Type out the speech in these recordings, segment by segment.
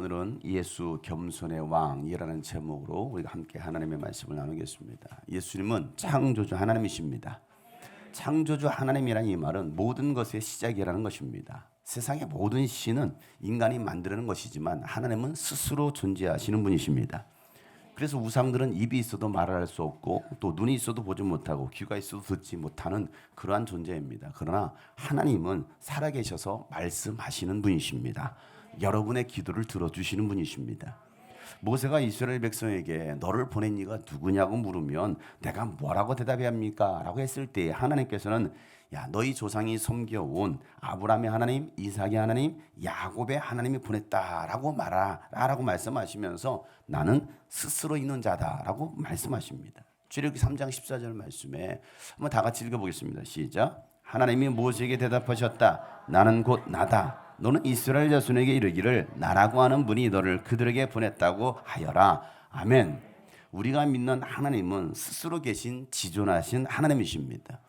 오늘은 예수 겸손의 왕이라는 제목으로 우리가 함께 하나님의 말씀을 나누겠습니다. 예수님은 창조주 하나님이십니다. 창조주 하나님이라는 이 말은 모든 것의 시작이라는 것입니다. 세상의 모든 신은 인간이 만드는 것이지만 하나님은 스스로 존재하시는 분이십니다. 그래서 우상들은 입이 있어도 말을 할 수 없고 또 눈이 있어도 보지 못하고 귀가 있어도 듣지 못하는 그러한 존재입니다. 그러나 하나님은 살아계셔서 말씀하시는 분이십니다. 여러분의 기도를 들어주시는 분이십니다. 모세가 이스라엘 백성에게 너를 보낸 이가 누구냐고 물으면 내가 뭐라고 대답해야 합니까? 라고 했을 때 하나님께서는 야, 너희 조상이 섬겨온 아브라함의 하나님, 이삭의 하나님, 야곱의 하나님이 보냈다라고 말하라라고 말씀하시면서 나는 스스로 있는 자다라고 말씀하십니다. 출애굽기 3장 14절 말씀에 한번 다 같이 읽어보겠습니다. 시작. 하나님이 모세에게 대답하셨다. 나는 곧 나다. 너는 이스라엘 자손에게 이르기를 나라고 하는 분이 너를 그들에게 보냈다고 하여라. 아멘. 우리가 믿는 하나님은 스스로 계신 지존하신 하나님이십니다.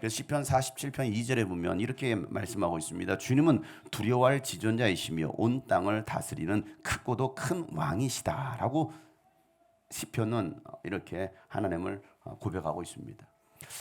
그래서 시편 47편 2절에 보면 이렇게 말씀하고 있습니다. 주님은 두려워할 지존자이시며 온 땅을 다스리는 크고도 큰 왕이시다라고 시편은 이렇게 하나님을 고백하고 있습니다.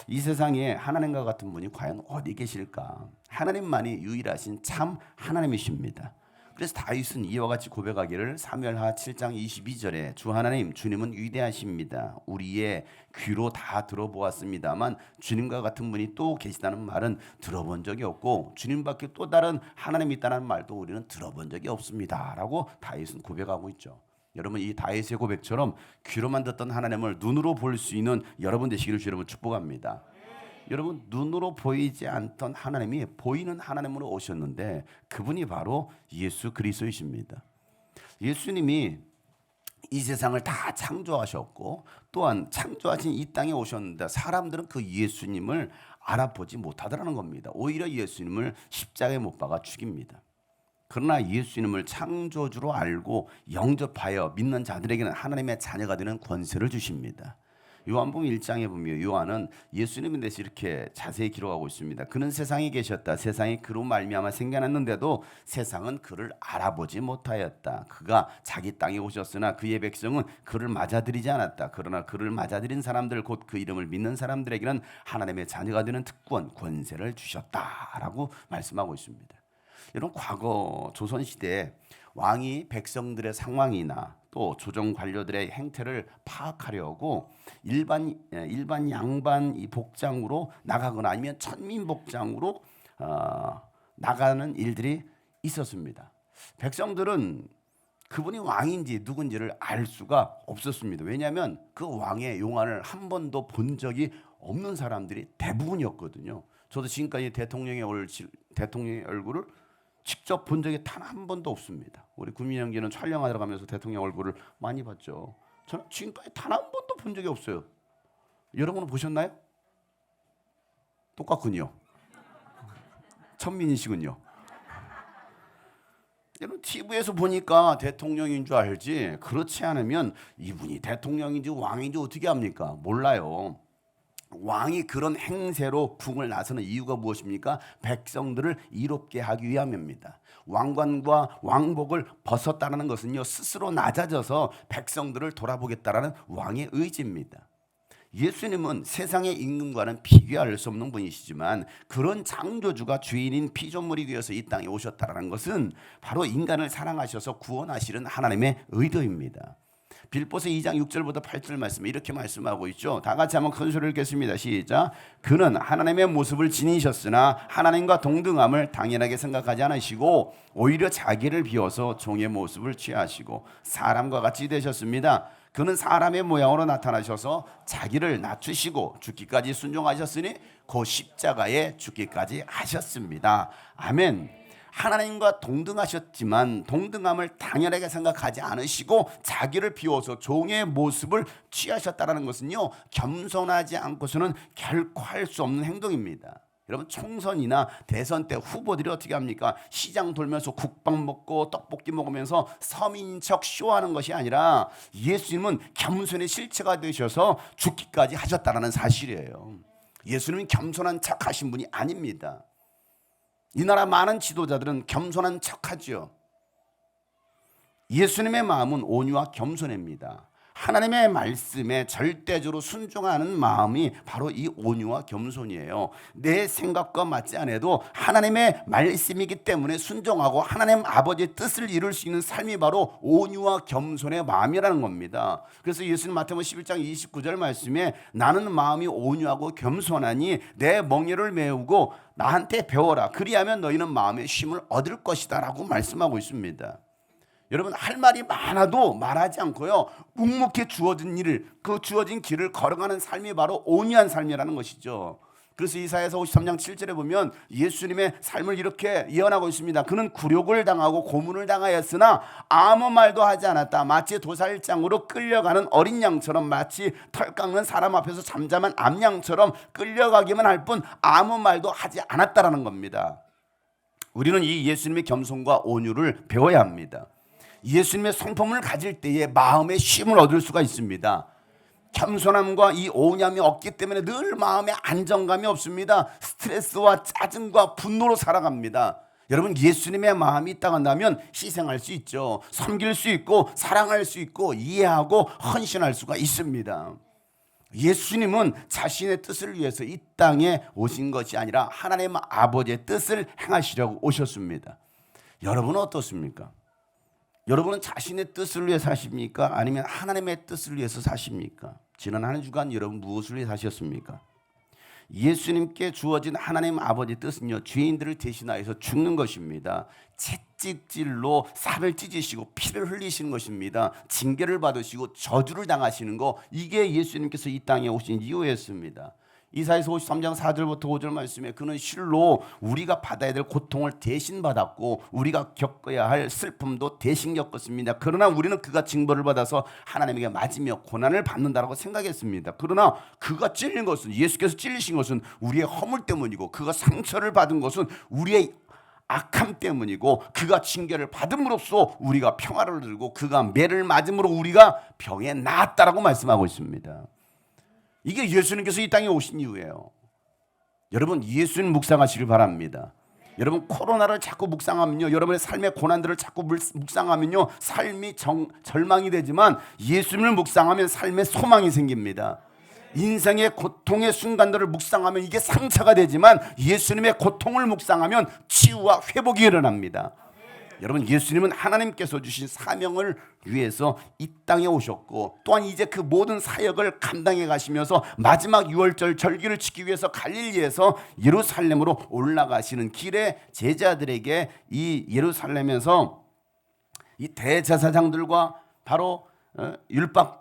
이 세상에 하나님과 같은 분이 과연 어디 계실까? 하나님만이 유일하신 참 하나님이십니다. 그래서 다윗은 이와 같이 고백하기를 사무엘하 7장 22절에 주 하나님 주님은 위대하십니다. 우리의 귀로 다 들어보았습니다만 주님과 같은 분이 또 계시다는 말은 들어본 적이 없고 주님밖에 또 다른 하나님이 있다는 말도 우리는 들어본 적이 없습니다. 라고 다윗은 고백하고 있죠. 여러분 이 다윗의 고백처럼 귀로만 듣던 하나님을 눈으로 볼 수 있는 여러분 되시기를 주 여러분 축복합니다. 여러분 눈으로 보이지 않던 하나님이 보이는 하나님으로 오셨는데 그분이 바로 예수 그리스도이십니다. 예수님이 이 세상을 다 창조하셨고 또한 창조하신 이 땅에 오셨는데 사람들은 그 예수님을 알아보지 못하더라는 겁니다. 오히려 예수님을 십자가에 못 박아 죽입니다. 그러나 예수님을 창조주로 알고 영접하여 믿는 자들에게는 하나님의 자녀가 되는 권세를 주십니다. 요한복음 1장에 보면 요한은 예수님에 대해서 이렇게 자세히 기록하고 있습니다. 그는 세상에 계셨다. 세상이 그로 말미암아 생겨났는데도 세상은 그를 알아보지 못하였다. 그가 자기 땅에 오셨으나 그의 백성은 그를 맞아들이지 않았다. 그러나 그를 맞아들인 사람들 곧 그 이름을 믿는 사람들에게는 하나님의 자녀가 되는 특권, 권세를 주셨다라고 말씀하고 있습니다. 여러분 과거 조선시대에 왕이 백성들의 상황이나 또 조정 관료들의 행태를 파악하려고 일반 양반 이 복장으로 나가거나 아니면 천민 복장으로 나가는 일들이 있었습니다. 백성들은 그분이 왕인지 누군지를 알 수가 없었습니다. 왜냐하면 그 왕의 용안을 한 번도 본 적이 없는 사람들이 대부분이었거든요. 저도 지금까지 대통령의 얼굴을 직접 본 적이 단 한 번도 없습니다. 우리 구민영기는 촬영하러 가면서 대통령 얼굴을 많이 봤죠. 저는 지금까지 단 한 번도 본 적이 없어요. 여러분은 보셨나요? 똑같군요. 천민이시군요. 여러분 TV에서 보니까 대통령인 줄 알지 그렇지 않으면 이분이 대통령인지 왕인지 어떻게 합니까? 몰라요. 왕이 그런 행세로 궁을 나서는 이유가 무엇입니까? 백성들을 이롭게 하기 위함입니다. 왕관과 왕복을 벗었다는 것은요 스스로 낮아져서 백성들을 돌아보겠다라는 왕의 의지입니다. 예수님은 세상의 임금과는 비교할 수 없는 분이시지만 그런 창조주가 주인인 피조물이 되어서 이 땅에 오셨다는 것은 바로 인간을 사랑하셔서 구원하시는 하나님의 의도입니다. 빌보서 2장 6절부터 8절 말씀 이렇게 말씀하고 있죠. 다 같이 한번 큰 소리를 읽겠습니다. 시작. 그는 하나님의 모습을 지니셨으나 하나님과 동등함을 당연하게 생각하지 않으시고 오히려 자기를 비워서 종의 모습을 취하시고 사람과 같이 되셨습니다. 그는 사람의 모양으로 나타나셔서 자기를 낮추시고 죽기까지 순종하셨으니 그 십자가에 죽기까지 하셨습니다. 아멘. 하나님과 동등하셨지만 동등함을 당연하게 생각하지 않으시고 자기를 비워서 종의 모습을 취하셨다는 것은요 겸손하지 않고서는 결코 할 수 없는 행동입니다. 여러분 총선이나 대선 때 후보들이 어떻게 합니까? 시장 돌면서 국밥 먹고 떡볶이 먹으면서 서민인 척 쇼하는 것이 아니라 예수님은 겸손의 실체가 되셔서 죽기까지 하셨다는 사실이에요. 예수님은 겸손한 척 하신 분이 아닙니다. 이 나라 많은 지도자들은 겸손한 척하죠. 예수님의 마음은 온유와 겸손입니다. 하나님의 말씀에 절대적으로 순종하는 마음이 바로 이 온유와 겸손이에요. 내 생각과 맞지 않아도 하나님의 말씀이기 때문에 순종하고 하나님 아버지의 뜻을 이룰 수 있는 삶이 바로 온유와 겸손의 마음이라는 겁니다. 그래서 예수님 마태복음 11장 29절 말씀에 나는 마음이 온유하고 겸손하니 내 멍에를 메우고 나한테 배워라. 그리하면 너희는 마음의 쉼을 얻을 것이다 라고 말씀하고 있습니다. 여러분, 할 말이 많아도 말하지 않고요, 묵묵히 주어진 일을, 그 주어진 길을 걸어가는 삶이 바로 온유한 삶이라는 것이죠. 그래서 이사야서 53장 7절에 보면 예수님의 삶을 이렇게 예언하고 있습니다. 그는 굴욕을 당하고 고문을 당하였으나 아무 말도 하지 않았다. 마치 도살장으로 끌려가는 어린 양처럼, 마치 털 깎는 사람 앞에서 잠잠한 암양처럼 끌려가기만 할 뿐 아무 말도 하지 않았다라는 겁니다. 우리는 이 예수님의 겸손과 온유를 배워야 합니다. 예수님의 성품을 가질 때에 마음의 쉼을 얻을 수가 있습니다. 겸손함과 이 온유함이 없기 때문에 늘 마음에 안정감이 없습니다. 스트레스와 짜증과 분노로 살아갑니다. 여러분, 예수님의 마음이 있다고 한다면 희생할 수 있죠. 섬길 수 있고 사랑할 수 있고 이해하고 헌신할 수가 있습니다. 예수님은 자신의 뜻을 위해서 이 땅에 오신 것이 아니라 하나님 아버지의 뜻을 행하시려고 오셨습니다. 여러분은 어떻습니까? 여러분은 자신의 뜻을 위해 사십니까? 아니면 하나님의 뜻을 위해서 사십니까? 지난 한 주간 여러분 무엇을 위해 사셨습니까? 예수님께 주어진 하나님 아버지 뜻은요, 죄인들을 대신하여서 죽는 것입니다. 채찍질로 살을 찢으시고 피를 흘리시는 것입니다. 징계를 받으시고 저주를 당하시는 거, 이게 예수님께서 이 땅에 오신 이유였습니다. 이사야서 53장 4절부터 5절 말씀에 그는 실로 우리가 받아야 될 고통을 대신 받았고 우리가 겪어야 할 슬픔도 대신 겪었습니다. 그러나 우리는 그가 징벌을 받아서 하나님에게 맞으며 고난을 받는다라고 생각했습니다. 그러나 그가 찔린 것은, 예수께서 찔리신 것은 우리의 허물 때문이고 그가 상처를 받은 것은 우리의 악함 때문이고 그가 징계를 받음으로써 우리가 평화를 누리고 그가 매를 맞음으로 우리가 병에 나았다라고 말씀하고 있습니다. 이게 예수님께서 이 땅에 오신 이유예요. 여러분, 예수님 묵상하시길 바랍니다. 여러분, 코로나를 자꾸 묵상하면요, 여러분의 삶의 고난들을 자꾸 묵상하면요, 삶이 절망이 되지만 예수님을 묵상하면 삶의 소망이 생깁니다. 인생의 고통의 순간들을 묵상하면 이게 상처가 되지만 예수님의 고통을 묵상하면 치유와 회복이 일어납니다. 여러분, 예수님은 하나님께서 주신 사명을 위해서 이 땅에 오셨고 또한 이제 그 모든 사역을 감당해 가시면서 마지막 유월절 절기를 지키기 위해서 갈릴리에서 예루살렘으로 올라가시는 길에 제자들에게 이 예루살렘에서 이 대제사장들과 바로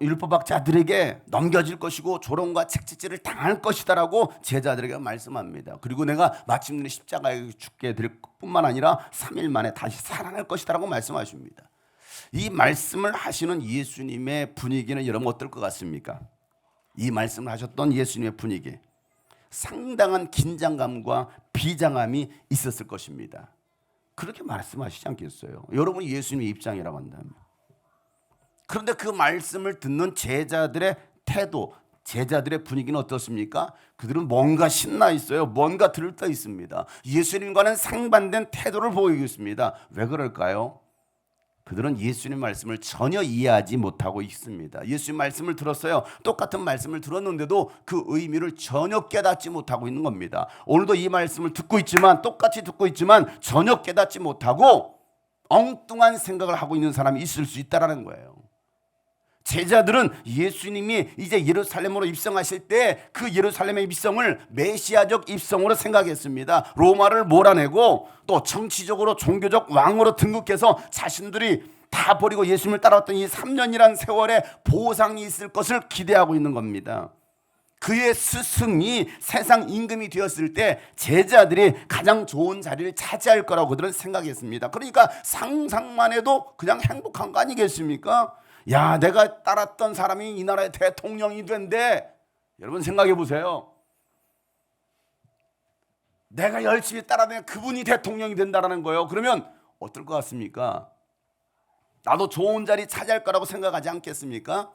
율법학자들에게 넘겨질 것이고 조롱과 책짓질을 당할 것이다라고 제자들에게 말씀합니다. 그리고 내가 마침내 십자가에 죽게 될 뿐만 아니라 3일 만에 다시 살아날 것이다라고 말씀하십니다. 이 말씀을 하시는 예수님의 분위기는 여러분 어떨 것 같습니까? 이 말씀을 하셨던 예수님의 분위기, 상당한 긴장감과 비장함이 있었을 것입니다. 그렇게 말씀하시지 않겠어요? 여러분이 예수님의 입장이라고 한다면. 그런데 그 말씀을 듣는 제자들의 태도, 제자들의 분위기는 어떻습니까? 그들은 뭔가 신나 있어요. 뭔가 들떠 있습니다. 예수님과는 상반된 태도를 보이고 있습니다. 왜 그럴까요? 그들은 예수님 말씀을 전혀 이해하지 못하고 있습니다. 예수님 말씀을 들었어요. 똑같은 말씀을 들었는데도 그 의미를 전혀 깨닫지 못하고 있는 겁니다. 오늘도 이 말씀을 듣고 있지만, 똑같이 듣고 있지만 전혀 깨닫지 못하고 엉뚱한 생각을 하고 있는 사람이 있을 수 있다는 거예요. 제자들은 예수님이 이제 예루살렘으로 입성하실 때 그 예루살렘의 입성을 메시아적 입성으로 생각했습니다. 로마를 몰아내고 또 정치적으로 종교적 왕으로 등극해서 자신들이 다 버리고 예수님을 따라왔던 이 3년이라는 세월에 보상이 있을 것을 기대하고 있는 겁니다. 그의 스승이 세상 임금이 되었을 때 제자들이 가장 좋은 자리를 차지할 거라고 그들은 생각했습니다. 그러니까 상상만 해도 그냥 행복한 거 아니겠습니까? 야, 내가 따랐던 사람이 이 나라의 대통령이 된대. 여러분 생각해 보세요. 내가 열심히 따라다니면 그분이 대통령이 된다는 거예요. 그러면 어떨 것 같습니까? 나도 좋은 자리 차지할 거라고 생각하지 않겠습니까?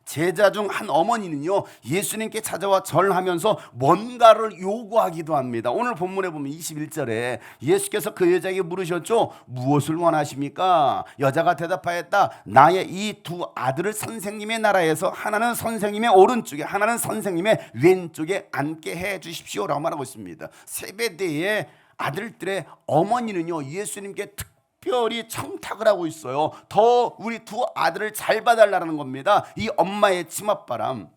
제자 중 한 어머니는요, 예수님께 찾아와 절하면서 뭔가를 요구하기도 합니다. 오늘 본문에 보면 21절에 예수께서 그 여자에게 물으셨죠. 무엇을 원하십니까? 여자가 대답하였다. 나의 이 두 아들을 선생님의 나라에서 하나는 선생님의 오른쪽에 하나는 선생님의 왼쪽에 앉게 해 주십시오라고 말하고 있습니다. 세베대의 아들들의 어머니는요, 예수님께 특별히 청탁을 하고 있어요. 더 우리 두 아들을 잘 봐달라는 겁니다. 이 엄마의 치맛바람.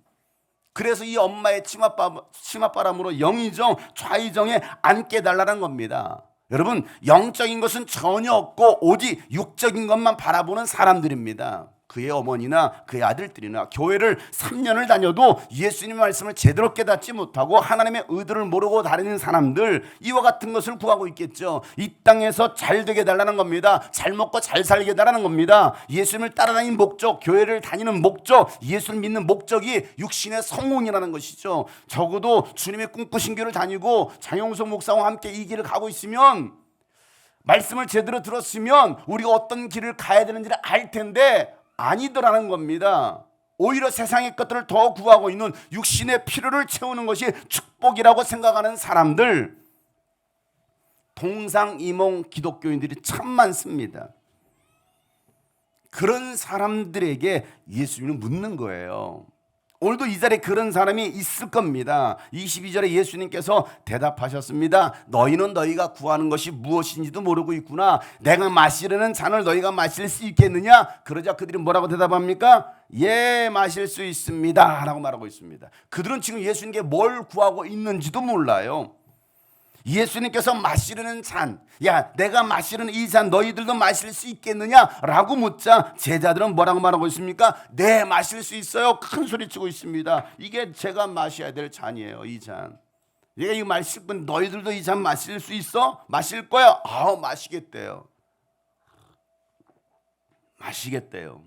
그래서 이 엄마의 치맛바람으로 영의정 좌의정에 앉게 달라는 겁니다. 여러분, 영적인 것은 전혀 없고 오직 육적인 것만 바라보는 사람들입니다. 그의 어머니나 그의 아들들이나 교회를 3년을 다녀도 예수님의 말씀을 제대로 깨닫지 못하고 하나님의 의도를 모르고 다니는 사람들, 이와 같은 것을 구하고 있겠죠. 이 땅에서 잘 되게 달라는 겁니다. 잘 먹고 잘 살게 달라는 겁니다. 예수님을 따라다니는 목적, 교회를 다니는 목적, 예수를 믿는 목적이 육신의 성공이라는 것이죠. 적어도 주님의 꿈꾸신 교회를 다니고 장용석 목사와 함께 이 길을 가고 있으면, 말씀을 제대로 들었으면 우리가 어떤 길을 가야 되는지를 알 텐데 아니더라는 겁니다. 오히려 세상의 것들을 더 구하고 있는, 육신의 필요를 채우는 것이 축복이라고 생각하는 사람들, 동상이몽 기독교인들이 참 많습니다. 그런 사람들에게 예수님은 묻는 거예요. 오늘도 이 자리에 그런 사람이 있을 겁니다. 22절에 예수님께서 대답하셨습니다. 너희는 너희가 구하는 것이 무엇인지도 모르고 있구나. 내가 마시려는 잔을 너희가 마실 수 있겠느냐? 그러자 그들이 뭐라고 대답합니까? 예, 마실 수 있습니다 라고 말하고 있습니다. 그들은 지금 예수님께 뭘 구하고 있는지도 몰라요. 예수님께서 마시려는 잔, 야, 내가 마시려는 이 잔 너희들도 마실 수 있겠느냐라고 묻자 제자들은 뭐라고 말하고 있습니까? 네, 마실 수 있어요. 큰 소리치고 있습니다. 이게 제가 마셔야 될 잔이에요. 이 잔. 얘가 이거 마실 건, 너희들도 이 잔 마실 수 있어? 마실 거야? 마시겠대요. 마시겠대요.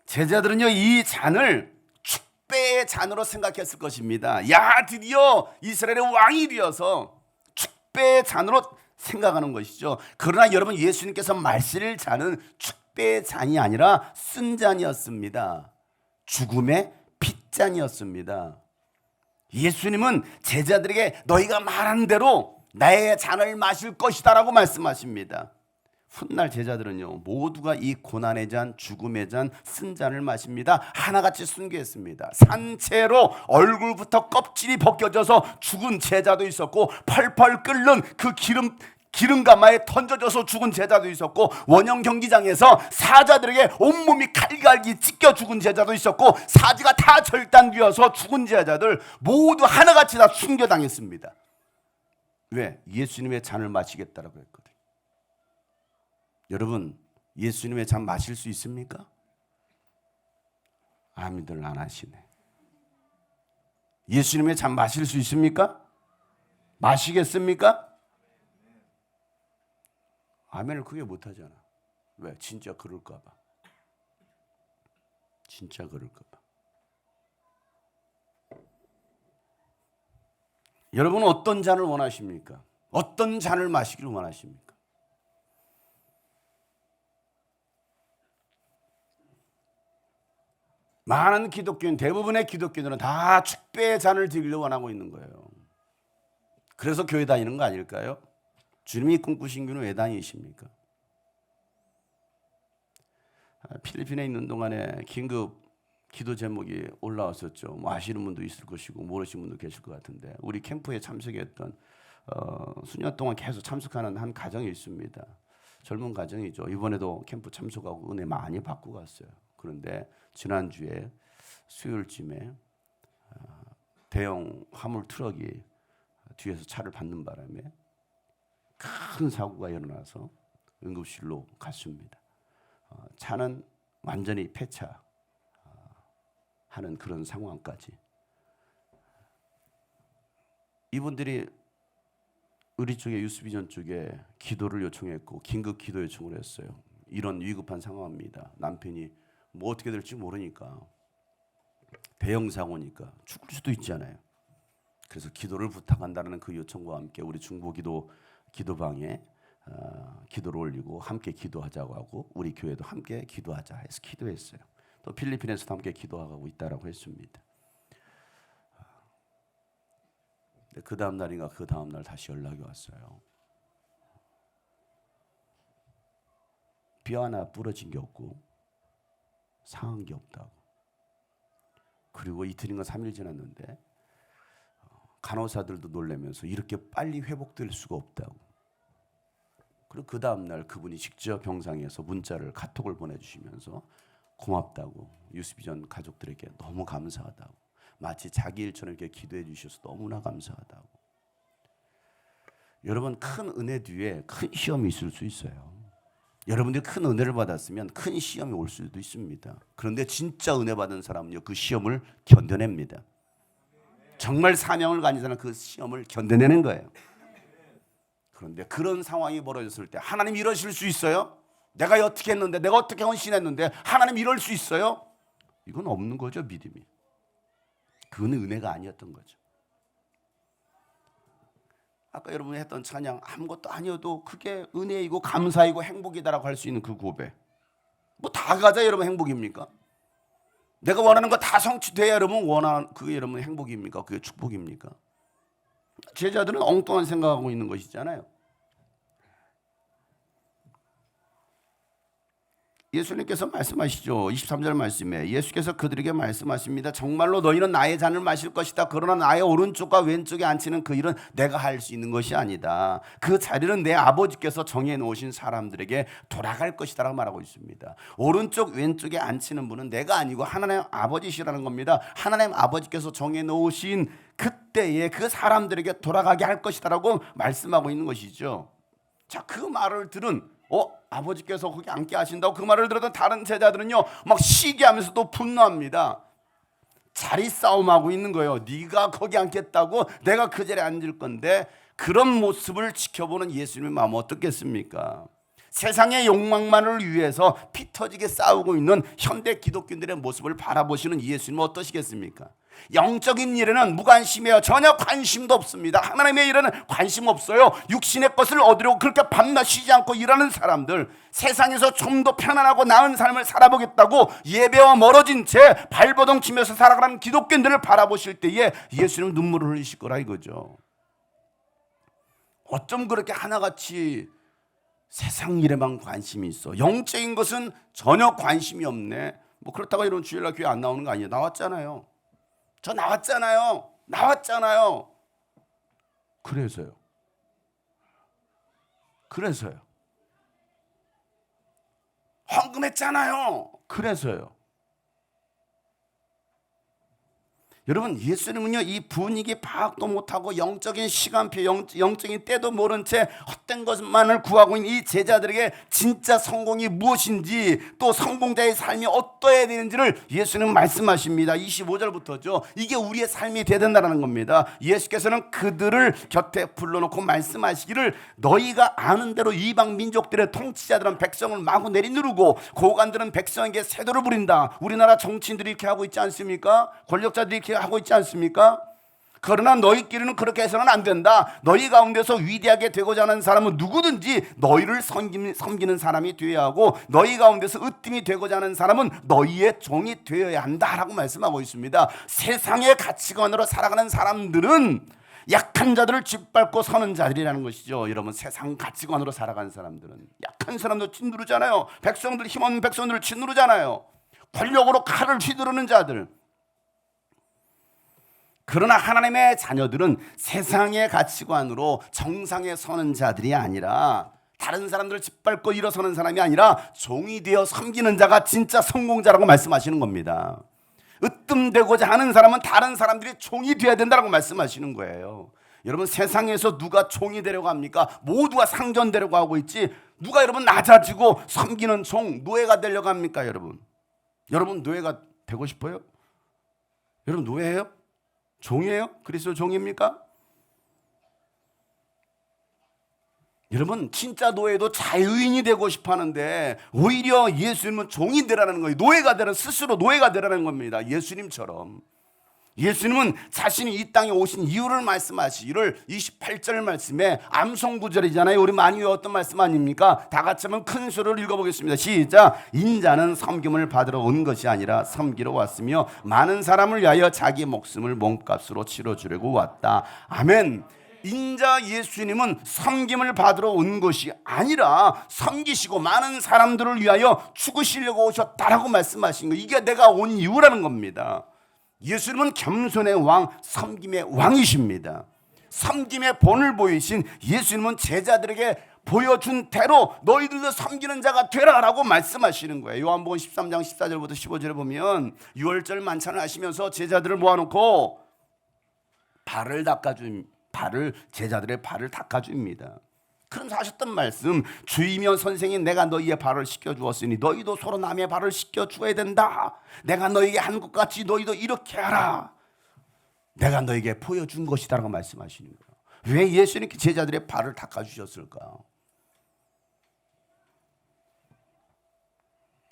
제자들은요, 이 잔을 축배의 잔으로 생각했을 것입니다. 야, 드디어 이스라엘의 왕이 되어서 축배의 잔으로 생각하는 것이죠. 그러나 여러분, 예수님께서 마실 잔은 축배의 잔이 아니라 쓴 잔이었습니다. 죽음의 핏잔이었습니다. 예수님은 제자들에게 너희가 말한 대로 나의 잔을 마실 것이다 라고 말씀하십니다. 훗날 제자들은요, 모두가 이 고난의 잔, 죽음의 잔, 쓴 잔을 마십니다. 하나같이 순교했습니다. 산채로 얼굴부터 껍질이 벗겨져서 죽은 제자도 있었고, 펄펄 끓는 그 기름가마에 던져져서 죽은 제자도 있었고, 원형 경기장에서 사자들에게 온몸이 칼갈기 찢겨 죽은 제자도 있었고, 사지가 다 절단되어서 죽은 제자들 모두 하나같이 다 순교당했습니다. 왜? 예수님의 잔을 마시겠다라고 했거든요. 여러분, 예수님의 잔 마실 수 있습니까? 아멘들 안 하시네. 예수님의 잔 마실 수 있습니까? 마시겠습니까? 아멘을 크게 못하잖아. 왜? 진짜 그럴까 봐. 진짜 그럴까 봐. 여러분은 어떤 잔을 원하십니까? 어떤 잔을 마시기를 원하십니까? 많은 기독교인, 대부분의 기독교인들은 다 축배의 잔을 드리려 원하고 있는 거예요. 그래서 교회 다니는 거 아닐까요? 주님이 꿈꾸신 교회는 왜 다니십니까? 필리핀에 있는 동안에 긴급 기도 제목이 올라왔었죠. 뭐 아시는 분도 있을 것이고 모르시는 분도 계실 것 같은데, 우리 캠프에 참석했던 수년 동안 계속 참석하는 한 가정이 있습니다. 젊은 가정이죠. 이번에도 캠프 참석하고 은혜 많이 받고 갔어요. 그런데 지난주에 수요일쯤에 대형 화물 트럭이 뒤에서 차를 받는 바람에 큰 사고가 일어나서 응급실로 갔습니다. 차는 완전히 폐차하는 그런 상황까지. 이분들이 우리 쪽에 유스비전 쪽에 기도를 요청했고 긴급 기도 요청을 했어요. 이런 위급한 상황입니다. 남편이 뭐 어떻게 될지 모르니까, 대형 사고니까 죽을 수도 있잖아요. 그래서 기도를 부탁한다는 그 요청과 함께 우리 중보기도 기도방에 기도를 올리고 함께 기도하자고 하고 우리 교회도 함께 기도하자 해서 기도했어요. 또 필리핀에서도 함께 기도하고 있다라고 했습니다. 그 다음 날인가 그 다음 날 다시 연락이 왔어요. 뼈 하나 부러진 게 없고 상한 게 없다고. 그리고 이틀인가 3일 지났는데 간호사들도 놀라면서 이렇게 빨리 회복될 수가 없다고. 그리고 그 다음 날 그분이 직접 병상에서 문자를 카톡을 보내주시면서 고맙다고, 유스비전 가족들에게 너무 감사하다고, 마치 자기 일처럼 이렇게 기도해 주셔서 너무나 감사하다고. 여러분, 큰 은혜 뒤에 큰 시험이 있을 수 있어요. 여러분들이 큰 은혜를 받았으면 큰 시험이 올 수도 있습니다. 그런데 진짜 은혜 받은 사람은요, 그 시험을 견뎌냅니다. 정말 사명을 가진 사람은 그 시험을 견뎌내는 거예요. 그런데 그런 상황이 벌어졌을 때 하나님 이러실 수 있어요? 내가 어떻게 했는데, 내가 어떻게 헌신했는데 하나님 이럴 수 있어요? 이건 없는 거죠, 믿음이. 그건 은혜가 아니었던 거죠. 아까 여러분이 했던 찬양, 아무것도 아니어도 그게 은혜이고 감사이고 행복이다라고 할 수 있는 그 고백, 뭐 다 가자 여러분 행복입니까? 내가 원하는 거 다 성취돼야 여러분 원하는 그게 여러분 행복입니까? 그게 축복입니까? 제자들은 엉뚱한 생각하고 있는 것이잖아요. 예수님께서 말씀하시죠. 23절 말씀에 예수께서 그들에게 말씀하십니다. 정말로 너희는 나의 잔을 마실 것이다. 그러나 나의 오른쪽과 왼쪽에 앉히는 그 일은 내가 할 수 있는 것이 아니다. 그 자리는 내 아버지께서 정해 놓으신 사람들에게 돌아갈 것이다 라고 말하고 있습니다. 오른쪽 왼쪽에 앉히는 분은 내가 아니고 하나님 아버지시라는 겁니다. 하나님 아버지께서 정해 놓으신 그때에 그 사람들에게 돌아가게 할 것이다 라고 말씀하고 있는 것이죠. 자, 그 말을 들은 아버지께서 거기 앉게 하신다고 그 말을 들었던 다른 제자들은요, 막 시기하면서도 분노합니다. 자리 싸움하고 있는 거예요. 네가 거기 앉겠다고, 내가 그 자리에 앉을 건데. 그런 모습을 지켜보는 예수님의 마음은 어떻겠습니까? 세상의 욕망만을 위해서 피 터지게 싸우고 있는 현대 기독교인들의 모습을 바라보시는 예수님은 어떠시겠습니까? 영적인 일에는 무관심해요. 전혀 관심도 없습니다. 하나님의 일에는 관심 없어요. 육신의 것을 얻으려고 그렇게 밤낮 쉬지 않고 일하는 사람들, 세상에서 좀 더 편안하고 나은 삶을 살아보겠다고 예배와 멀어진 채 발버둥 치면서 살아가는 기독교인들을 바라보실 때에 예수님은 눈물을 흘리실 거라 이거죠. 어쩜 그렇게 하나같이 세상 일에만 관심이 있어. 영적인 것은 전혀 관심이 없네. 뭐 그렇다고 이런 주일날 교회 안 나오는 거 아니에요. 나왔잖아요. 저 나왔잖아요. 그래서요. 헌금했잖아요. 그래서요. 여러분, 예수님은요, 이 분위기 파악도 못하고 영적인 시간표, 영적인 때도 모른 채 헛된 것만을 구하고 있는 이 제자들에게 진짜 성공이 무엇인지, 또 성공자의 삶이 어떠해야 되는지를 예수님은 말씀하십니다. 25절부터죠. 이게 우리의 삶이 되어야 된다는 겁니다. 예수께서는 그들을 곁에 불러놓고 말씀하시기를, 너희가 아는 대로 이방 민족들의 통치자들은 백성을 마구 내리누르고 고관들은 백성에게 세도를 부린다. 우리나라 정치인들이 이렇게 하고 있지 않습니까? 권력자들이 이렇게 하고 있지 않습니까? 그러나 너희끼리는 그렇게 해서는 안 된다. 너희 가운데서 위대하게 되고자 하는 사람은 누구든지 너희를 섬기는 사람이 되어야 하고, 너희 가운데서 으뜸이 되고자 하는 사람은 너희의 종이 되어야 한다라고 말씀하고 있습니다. 세상의 가치관으로 살아가는 사람들은 약한 자들을 짓밟고 서는 자들이라는 것이죠. 여러분, 세상 가치관으로 살아가는 사람들은 약한 사람들 짓누르잖아요. 백성들, 힘없는 백성들을 짓누르잖아요. 권력으로 칼을 휘두르는 자들. 그러나 하나님의 자녀들은 세상의 가치관으로 정상에 서는 자들이 아니라, 다른 사람들을 짓밟고 일어서는 사람이 아니라 종이 되어 섬기는 자가 진짜 성공자라고 말씀하시는 겁니다. 으뜸되고자 하는 사람은 다른 사람들이 종이 되어야 된다고 말씀하시는 거예요. 여러분, 세상에서 누가 종이 되려고 합니까? 모두가 상전되려고 하고 있지, 누가 여러분 낮아지고 섬기는 종, 노예가 되려고 합니까? 여러분 노예가 되고 싶어요? 여러분 노예예요? 종이에요? 그리스도 종입니까? 여러분, 진짜 노예도 자유인이 되고 싶어 하는데 오히려 예수님은 종이 되라는 거예요. 노예가 되라는, 스스로 노예가 되라는 겁니다. 예수님처럼. 예수님은 자신이 이 땅에 오신 이유를 말씀하시기를 28절 말씀에 암송구절이잖아요. 우리 많이 외웠던 말씀 아닙니까? 다 같이 한번 큰 소리로 읽어보겠습니다. 시작. 인자는 섬김을 받으러 온 것이 아니라 섬기러 왔으며 많은 사람을 위하여 자기 목숨을 몸값으로 치러주려고 왔다. 아멘. 인자 예수님은 섬김을 받으러 온 것이 아니라 섬기시고 많은 사람들을 위하여 죽으시려고 오셨다라고 말씀하신 거예요. 이게 내가 온 이유라는 겁니다. 예수님은 겸손의 왕, 섬김의 왕이십니다. 섬김의 본을 보이신 예수님은 제자들에게 보여준 대로 너희들도 섬기는 자가 되라라고 말씀하시는 거예요. 요한복음 13장 14절부터 15절에 보면 유월절 만찬을 하시면서 제자들을 모아놓고 제자들의 발을 닦아줍니다. 그러면서 하셨던 말씀, 주이며 선생이 내가 너희의 발을 씻겨주었으니 너희도 서로 남의 발을 씻겨주어야 된다. 내가 너희에게 한 것 같이 너희도 이렇게 하라. 내가 너희에게 보여준 것이다 라고 말씀하시는 거예요. 왜 예수님께 제자들의 발을 닦아주셨을까?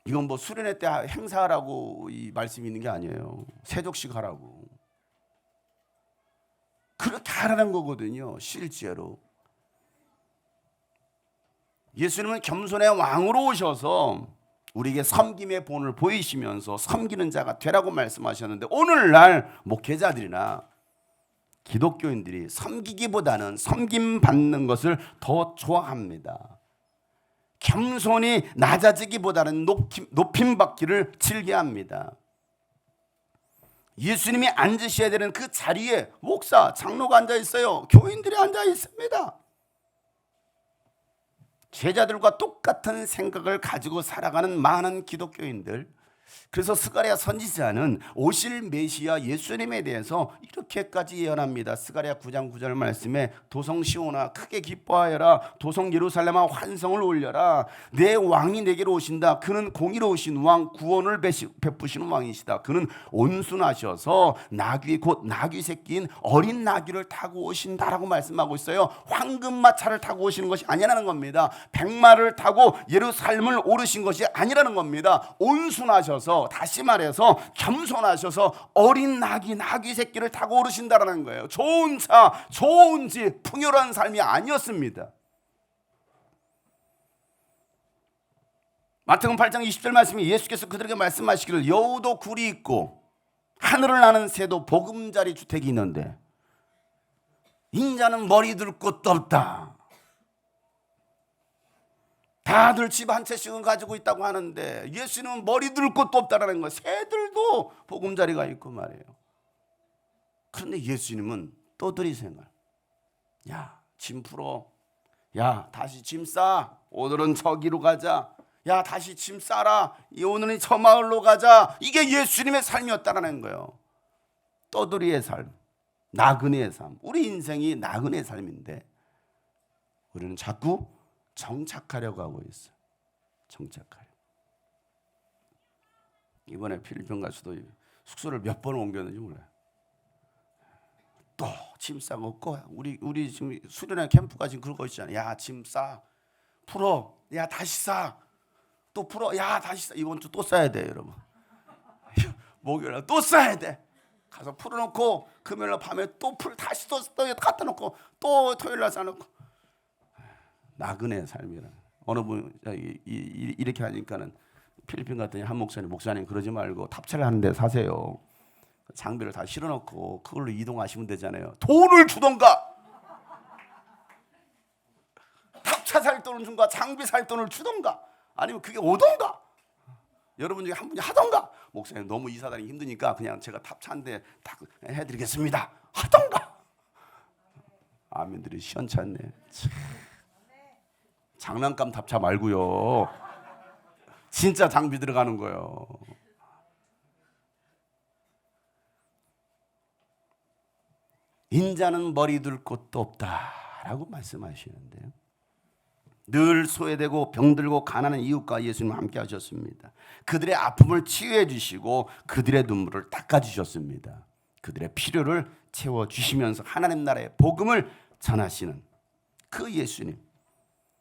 이건 뭐 수련회 때 행사하라고 이 말씀이 있는 게 아니에요. 세족식 하라고. 그렇게 하라는 거거든요. 실제로 예수님은 겸손의 왕으로 오셔서 우리에게 섬김의 본을 보이시면서 섬기는 자가 되라고 말씀하셨는데, 오늘날 목회자들이나 기독교인들이 섬기기보다는 섬김 받는 것을 더 좋아합니다. 겸손히 낮아지기보다는 높임 받기를 즐겨합니다. 예수님이 앉으셔야 되는 그 자리에 목사, 장로가 앉아 있어요. 교인들이 앉아 있습니다. 제자들과 똑같은 생각을 가지고 살아가는 많은 기독교인들. 그래서 스가랴 선지자는 오실 메시아 예수님에 대해서 이렇게까지 예언합니다. 스가랴 9장 9절 말씀에 도성 시온아 크게 기뻐하여라. 도성 예루살렘아 환성을 올려라. 내 왕이 내게로 오신다. 그는 공의로우신 왕, 구원을 베푸시는 왕이시다. 그는 온순하셔서 나귀 곧 나귀 새끼인 어린 나귀를 타고 오신다라고 말씀하고 있어요. 황금마차를 타고 오시는 것이 아니라는 겁니다. 백마를 타고 예루살렘을 오르신 것이 아니라는 겁니다. 온순하셔서, 다시 말해서 겸손하셔서 어린 나귀 새끼를 타고 오르신다라는 거예요. 좋은 차, 좋은 집, 풍요로운 삶이 아니었습니다. 마태복음 8장 20절 말씀이 예수께서 그들에게 말씀하시기를 여우도 굴이 있고 하늘을 나는 새도 보금자리 주택이 있는데 인자는 머리 둘 곳도 없다. 다들 집 한 채씩은 가지고 있다고 하는데 예수님은 머리 둘 곳도 없다라는 거예요. 새들도 보금자리가 있고 말이에요. 그런데 예수님은 떠들이 생활. 야, 짐 풀어. 야, 다시 짐 싸. 오늘은 저기로 가자. 야, 다시 짐 싸라. 오늘은 저 마을로 가자. 이게 예수님의 삶이었다라는 거예요. 떠들이의 삶, 나그네의 삶. 우리 인생이 나그네의 삶인데 우리는 자꾸 정착하려고 하고 있어요. 정착하려. 이번에 필리핀 가서도 숙소를 몇 번 옮겼는지 몰라요. 또 짐 싸고 우리 지금 수련회 캠프가 지금 그런 거 있잖아요. 야, 짐 싸, 풀어. 야, 다시 싸, 또 풀어. 야, 다시 싸. 이번 주 또 싸야 돼, 여러분. 목요일에 또 싸야 돼. 가서 풀어놓고 금요일 밤에 다시 또 갖다 놓고 또 토요일 날 싸놓고. 나그네 삶이라. 어느 분 이렇게 하니까는 필리핀 갔더니 한 목사님 그러지 말고 탑차를 한 대 사세요. 장비를 다 실어놓고 그걸로 이동하시면 되잖아요. 돈을 주던가, 탑차 살 돈을 준가, 장비 살 돈을 주던가, 아니면 그게 오던가. 여러분 중에 한 분이 하던가, 목사님 너무 이사 다니기 힘드니까 그냥 제가 탑차 한 대 딱 해드리겠습니다 하던가. 아멘들이 시원찮네. 장난감 탑차 말고요. 진짜 장비 들어가는 거예요. 인자는 머리 둘 곳도 없다라고 말씀하시는데요. 늘 소외되고 병들고 가난한 이웃과 예수님 함께 하셨습니다. 그들의 아픔을 치유해 주시고 그들의 눈물을 닦아 주셨습니다. 그들의 필요를 채워 주시면서 하나님 나라의 복음을 전하시는 그 예수님.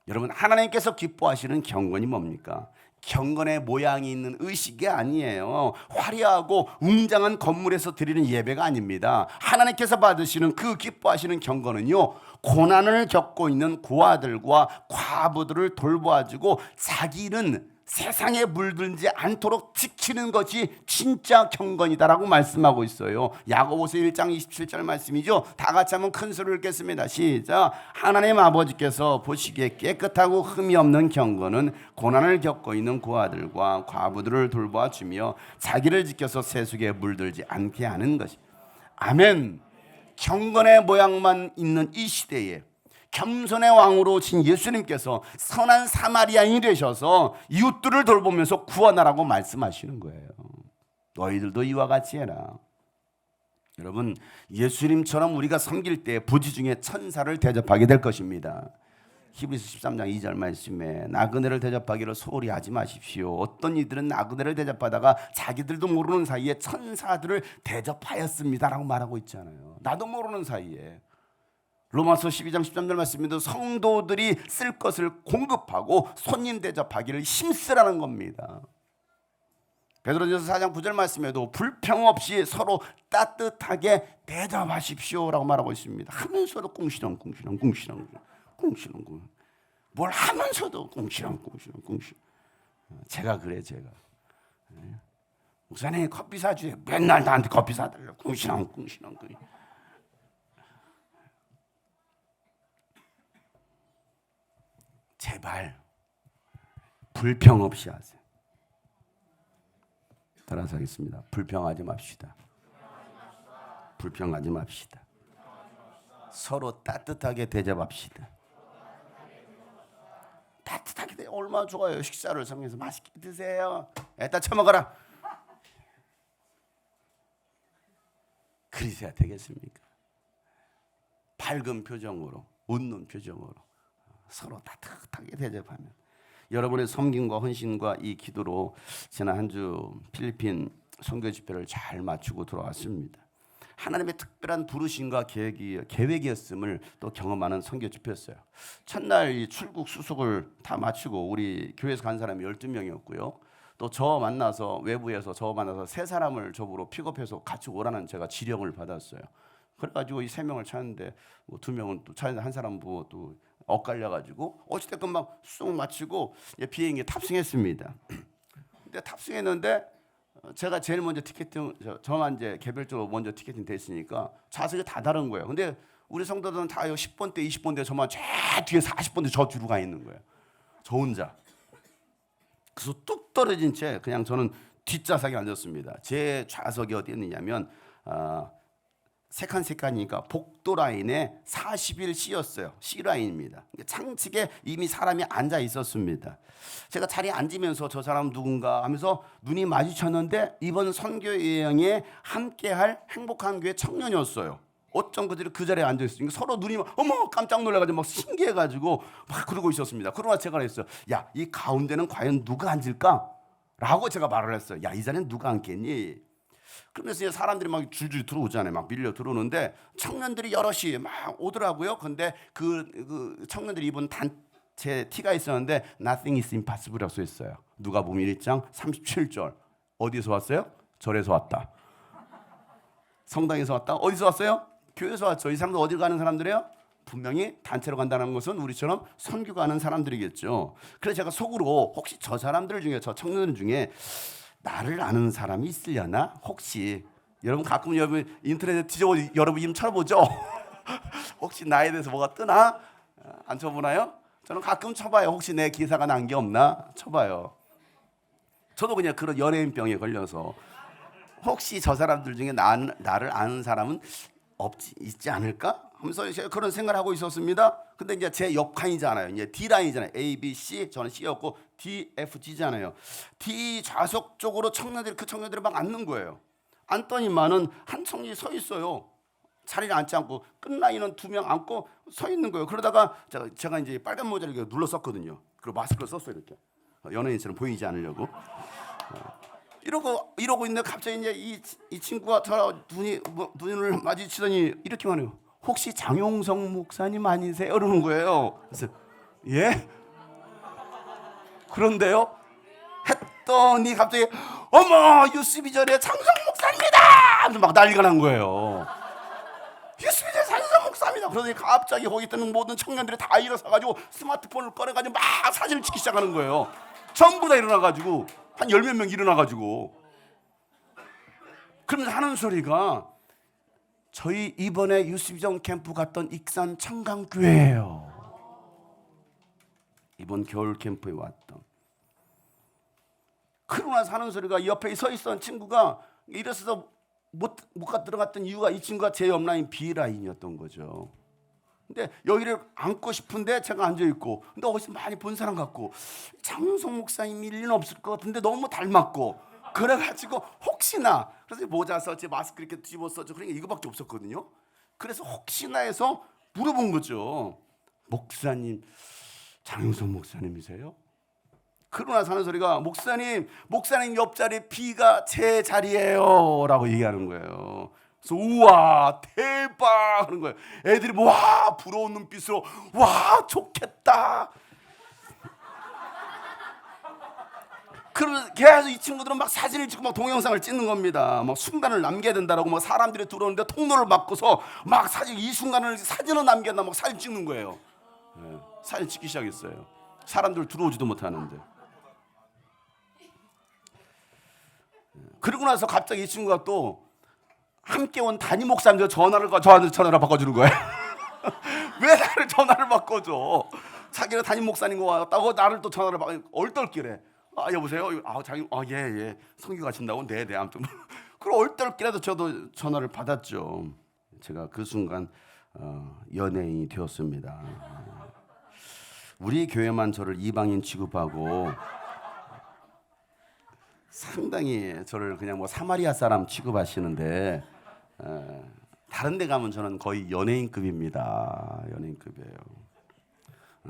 여러분, 하나님께서 기뻐하시는 경건이 뭡니까? 경건의 모양이 있는 의식이 아니에요. 화려하고 웅장한 건물에서 드리는 예배가 아닙니다. 하나님께서 받으시는 그 기뻐하시는 경건은요, 고난을 겪고 있는 고아들과 과부들을 돌보아주고 자기는 세상에 물들지 않도록 지키는 것이 진짜 경건이다라고 말씀하고 있어요. 야고보서 1장 27절 말씀이죠. 다 같이 한번 큰 소리를 읽겠습니다. 시작. 하나님 아버지께서 보시기에 깨끗하고 흠이 없는 경건은 고난을 겪고 있는 고아들과 과부들을 돌보아 주며 자기를 지켜서 세속에 물들지 않게 하는 것이. 아멘. 경건의 모양만 있는 이 시대에 겸손의 왕으로 진 예수님께서 선한 사마리아인이 되셔서 이웃들을 돌보면서 구원하라고 말씀하시는 거예요. 너희들도 이와 같이 해라. 여러분, 예수님처럼 우리가 섬길 때 부지 중에 천사를 대접하게 될 것입니다. 히브리서 13장 2절 말씀에 나그네를 대접하기를 소홀히 하지 마십시오. 어떤 이들은 나그네를 대접하다가 자기들도 모르는 사이에 천사들을 대접하였습니다라고 말하고 있잖아요. 나도 모르는 사이에. 로마서 12장 13절 말씀입니다. 성도들이 쓸 것을 공급하고 손님 대접하기를 힘쓰라는 겁니다. 베드로전서 4장 9절 말씀에도 불평 없이 서로 따뜻하게 대접하십시오라고 말하고 있습니다. 하면서도 꿍시렁 뭘 하면서도 꿍시렁. 제가 그래 제가. 목사님 커피 사주세요. 맨날 나한테 커피 사달라고 꿍시렁. 제발 불평 없이 하세요. 따라서 하겠습니다. 불평하지 맙시다. 불평하지 맙시다. 서로 따뜻하게 대접합시다. 따뜻하게 얼마나 좋아요. 식사를 성에서 맛있게 드세요. 에따 처먹어라. 그러셔야 되겠습니까? 밝은 표정으로, 웃는 표정으로 서로 따뜻하게 대접하면 여러분의 섬김과 헌신과 이 기도로 지난 한 주 필리핀 선교 집회를 잘 마치고 돌아왔습니다. 하나님의 특별한 부르심과 계획이었음을 또 경험하는 선교 집회였어요. 첫날 이 출국 수속을 다 마치고 우리 교회에서 간 사람이 12명이었고요. 또 저 만나서 외부에서 저 만나서 세 사람을 저보러 픽업해서 같이 오라는 제가 지령을 받았어요. 그래가지고 이 세 명을 찾는데 뭐 두 명은 또 찾는데 한 사람은 뭐 또 엇갈려가지고 어찌됐건 막 쑥 마치고 비행기에 탑승했습니다. 근데 탑승했는데 제가 제일 먼저 티켓팅 저만 이제 개별적으로 먼저 티켓팅 됐으니까 좌석이 다 다른 거예요. 근데 우리 성도들은 다 10번대, 20번대 저만 저 뒤에 40번대 저 뒤로 가 있는 거예요. 저 혼자. 그래서 뚝 떨어진 채 그냥 저는 뒷좌석에 앉았습니다. 제 좌석이 어디 있느냐면 세 칸이니까 복도 라인에 41C였어요. C라인입니다. 창측에 이미 사람이 앉아 있었습니다. 제가 자리에 앉으면서 저 사람 누군가 하면서 눈이 마주쳤는데 이번 선교 여행에 함께할 행복한 교회 청년이었어요. 어쩜 그들이 그 자리에 앉아 있으니까 서로 눈이 어머 깜짝 놀라가지고 막 신기해가지고 막 그러고 있었습니다. 그러나 제가 그랬어요. 야, 이 가운데는 과연 누가 앉을까? 라고 제가 말을 했어요. 야, 이 자리는 누가 앉겠니? 그러면서 사람들이 막 줄줄 들어오잖아요. 막 밀려 들어오는데 청년들이 여럿이 막 오더라고요. 근데 그 청년들이 입은 단체 티가 있었는데 Nothing is impossible이라고 써 있어요. 누가복음 1장 37절. 어디서 왔어요? 절에서 왔다. 성당에서 왔다. 어디서 왔어요? 교회에서 왔죠. 이 사람들 어디 가는 사람들이에요? 분명히 단체로 간다는 것은 우리처럼 선교 가는 사람들이겠죠. 그래서 제가 속으로 혹시 저 사람들 중에 저 청년들 중에 나를 아는 사람이 있으려나? 혹시 여러분 가끔 여러분 인터넷에 뒤져보 여러분 이름 쳐보죠. 혹시 나에 대해서 뭐가 뜨나? 안 쳐보나요? 저는 가끔 쳐봐요. 혹시 내 기사가 난 게 없나? 쳐봐요. 저도 그냥 그런 연예인병에 걸려서 혹시 저 사람들 중에 나를 아는 사람은 있지 않을까? 하면서 그런 생각을 하고 있었습니다. 근데 이제 제 옆칸이잖아요. 이제 D 라인이잖아요. A, B, C. 저는 C였고 D, F, G잖아요. D 좌석 쪽으로 그 청년들이 막 앉는 거예요. 앉더니만은 한 청년이 서 있어요. 자리를 앉지 않고 끝라인은 2명 앉고 서 있는 거예요. 그러다가 제가 이제 빨간 모자를 눌렀었거든요. 그리고 마스크를 썼어요. 이렇게 연예인처럼 보이지 않으려고. 이러고 있는데 갑자기 이제 이 친구가 저 눈을 마주치더니 이렇게 말해요. 혹시 장용성 목사님 아니세요? 이러는 거예요. 그래서 예? 그런데요? 했더니 갑자기 어머 유스비전의 장성 목사입니다 하면서 막 난리가 난 거예요. 유스비전 장성 목사입니다. 그러더니 갑자기 거기 있던 모든 청년들이 다 일어서가지고 스마트폰을 꺼내가지고 막 사진을 찍기 시작하는 거예요. 전부 다 일어나가지고 한 10몇 명 일어나가지고 그러면서 하는 소리가 저희 이번에 유스비전 캠프 갔던 익산 청강교회예요. 이번 겨울 캠프에 왔던. 그러고 나서 하는 소리가 옆에 서 있었던 친구가 일어서서 못 들어갔던 이유가 이 친구가 제 옆라인 B라인이었던 거죠. 근데 여기를 앉고 싶은데 제가 앉아있고 근데 어디서 많이 본 사람 같고 장성 목사님일 리는 없을 것 같은데 너무 닮았고 그래가지고 혹시나 그래서 모자 썼지 마스크 이렇게 뒤집어 썼죠. 그러니까 이거밖에 없었거든요. 그래서 혹시나 해서 물어본 거죠. 목사님 장성 목사님이세요? 그러고 나서 하는 소리가 목사님 옆자리 B가 제 자리예요 라고 얘기하는 거예요. 그래서 우와 대박 하는 거예요. 애들이 와 부러운 눈빛으로 와 좋겠다. 그러면서 계속 이 친구들은 막 사진을 찍고 막 동영상을 찍는 겁니다. 막 순간을 남겨야 된다라고 막 사람들이 들어오는데 통로를 막고서 막 이 순간을 사진을 남겨야 막 사진 찍는 거예요. 네, 사진 찍기 시작했어요. 사람들 들어오지도 못하는데. 그러고 나서 갑자기 이 친구가 또 함께 온 담임 목사님들 저한테 전화를 바꿔주는 거예요. 왜 나를 전화를 바꿔줘? 자기는 담임 목사님 거 왔다고 나를 또 전화를 바꿔 얼떨결에 여보세요? 예. 성교 가신다고? 네 아무튼 그럼 얼떨결에도 저도 전화를 받았죠. 제가 그 순간 연예인이 되었습니다. 우리 교회만 저를 이방인 취급하고 상당히 저를 그냥 뭐 사마리아 사람 취급하시는데 다른 데 가면 저는 거의 연예인급입니다. 연예인급이에요.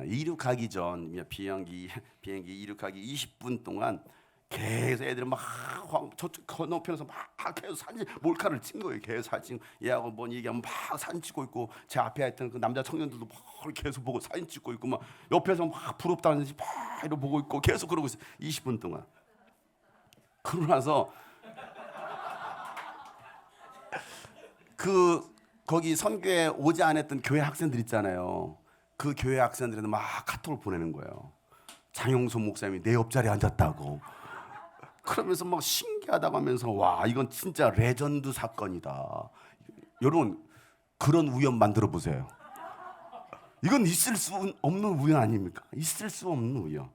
이륙하기 전 비행기 이륙하기 20분 동안 계속 애들이 막 저쪽 건너편에서 막 계속 사진 몰카를 찍는 거예요. 계속 사진 얘하고 뭔 얘기하면 막 사진 찍고 있고 제 앞에 있던 그 남자 청년들도 막 계속 보고 사진 찍고 있고 막 옆에서 막 부럽다는 듯이 막 이러고 보고 있고 계속 그러고 있어요. 20분 동안. 그러고 나서 거기 선교에 오지 않았던 교회 학생들 있잖아요. 그 교회 학생들한테 막 카톡을 보내는 거예요. 장용소 목사님이 내 옆자리에 앉았다고. 그러면서 막 신기하다고 하면서 와 이건 진짜 레전드 사건이다. 여러분 그런 우연 만들어 보세요. 이건 있을 수 없는 우연 아닙니까? 있을 수 없는 우연.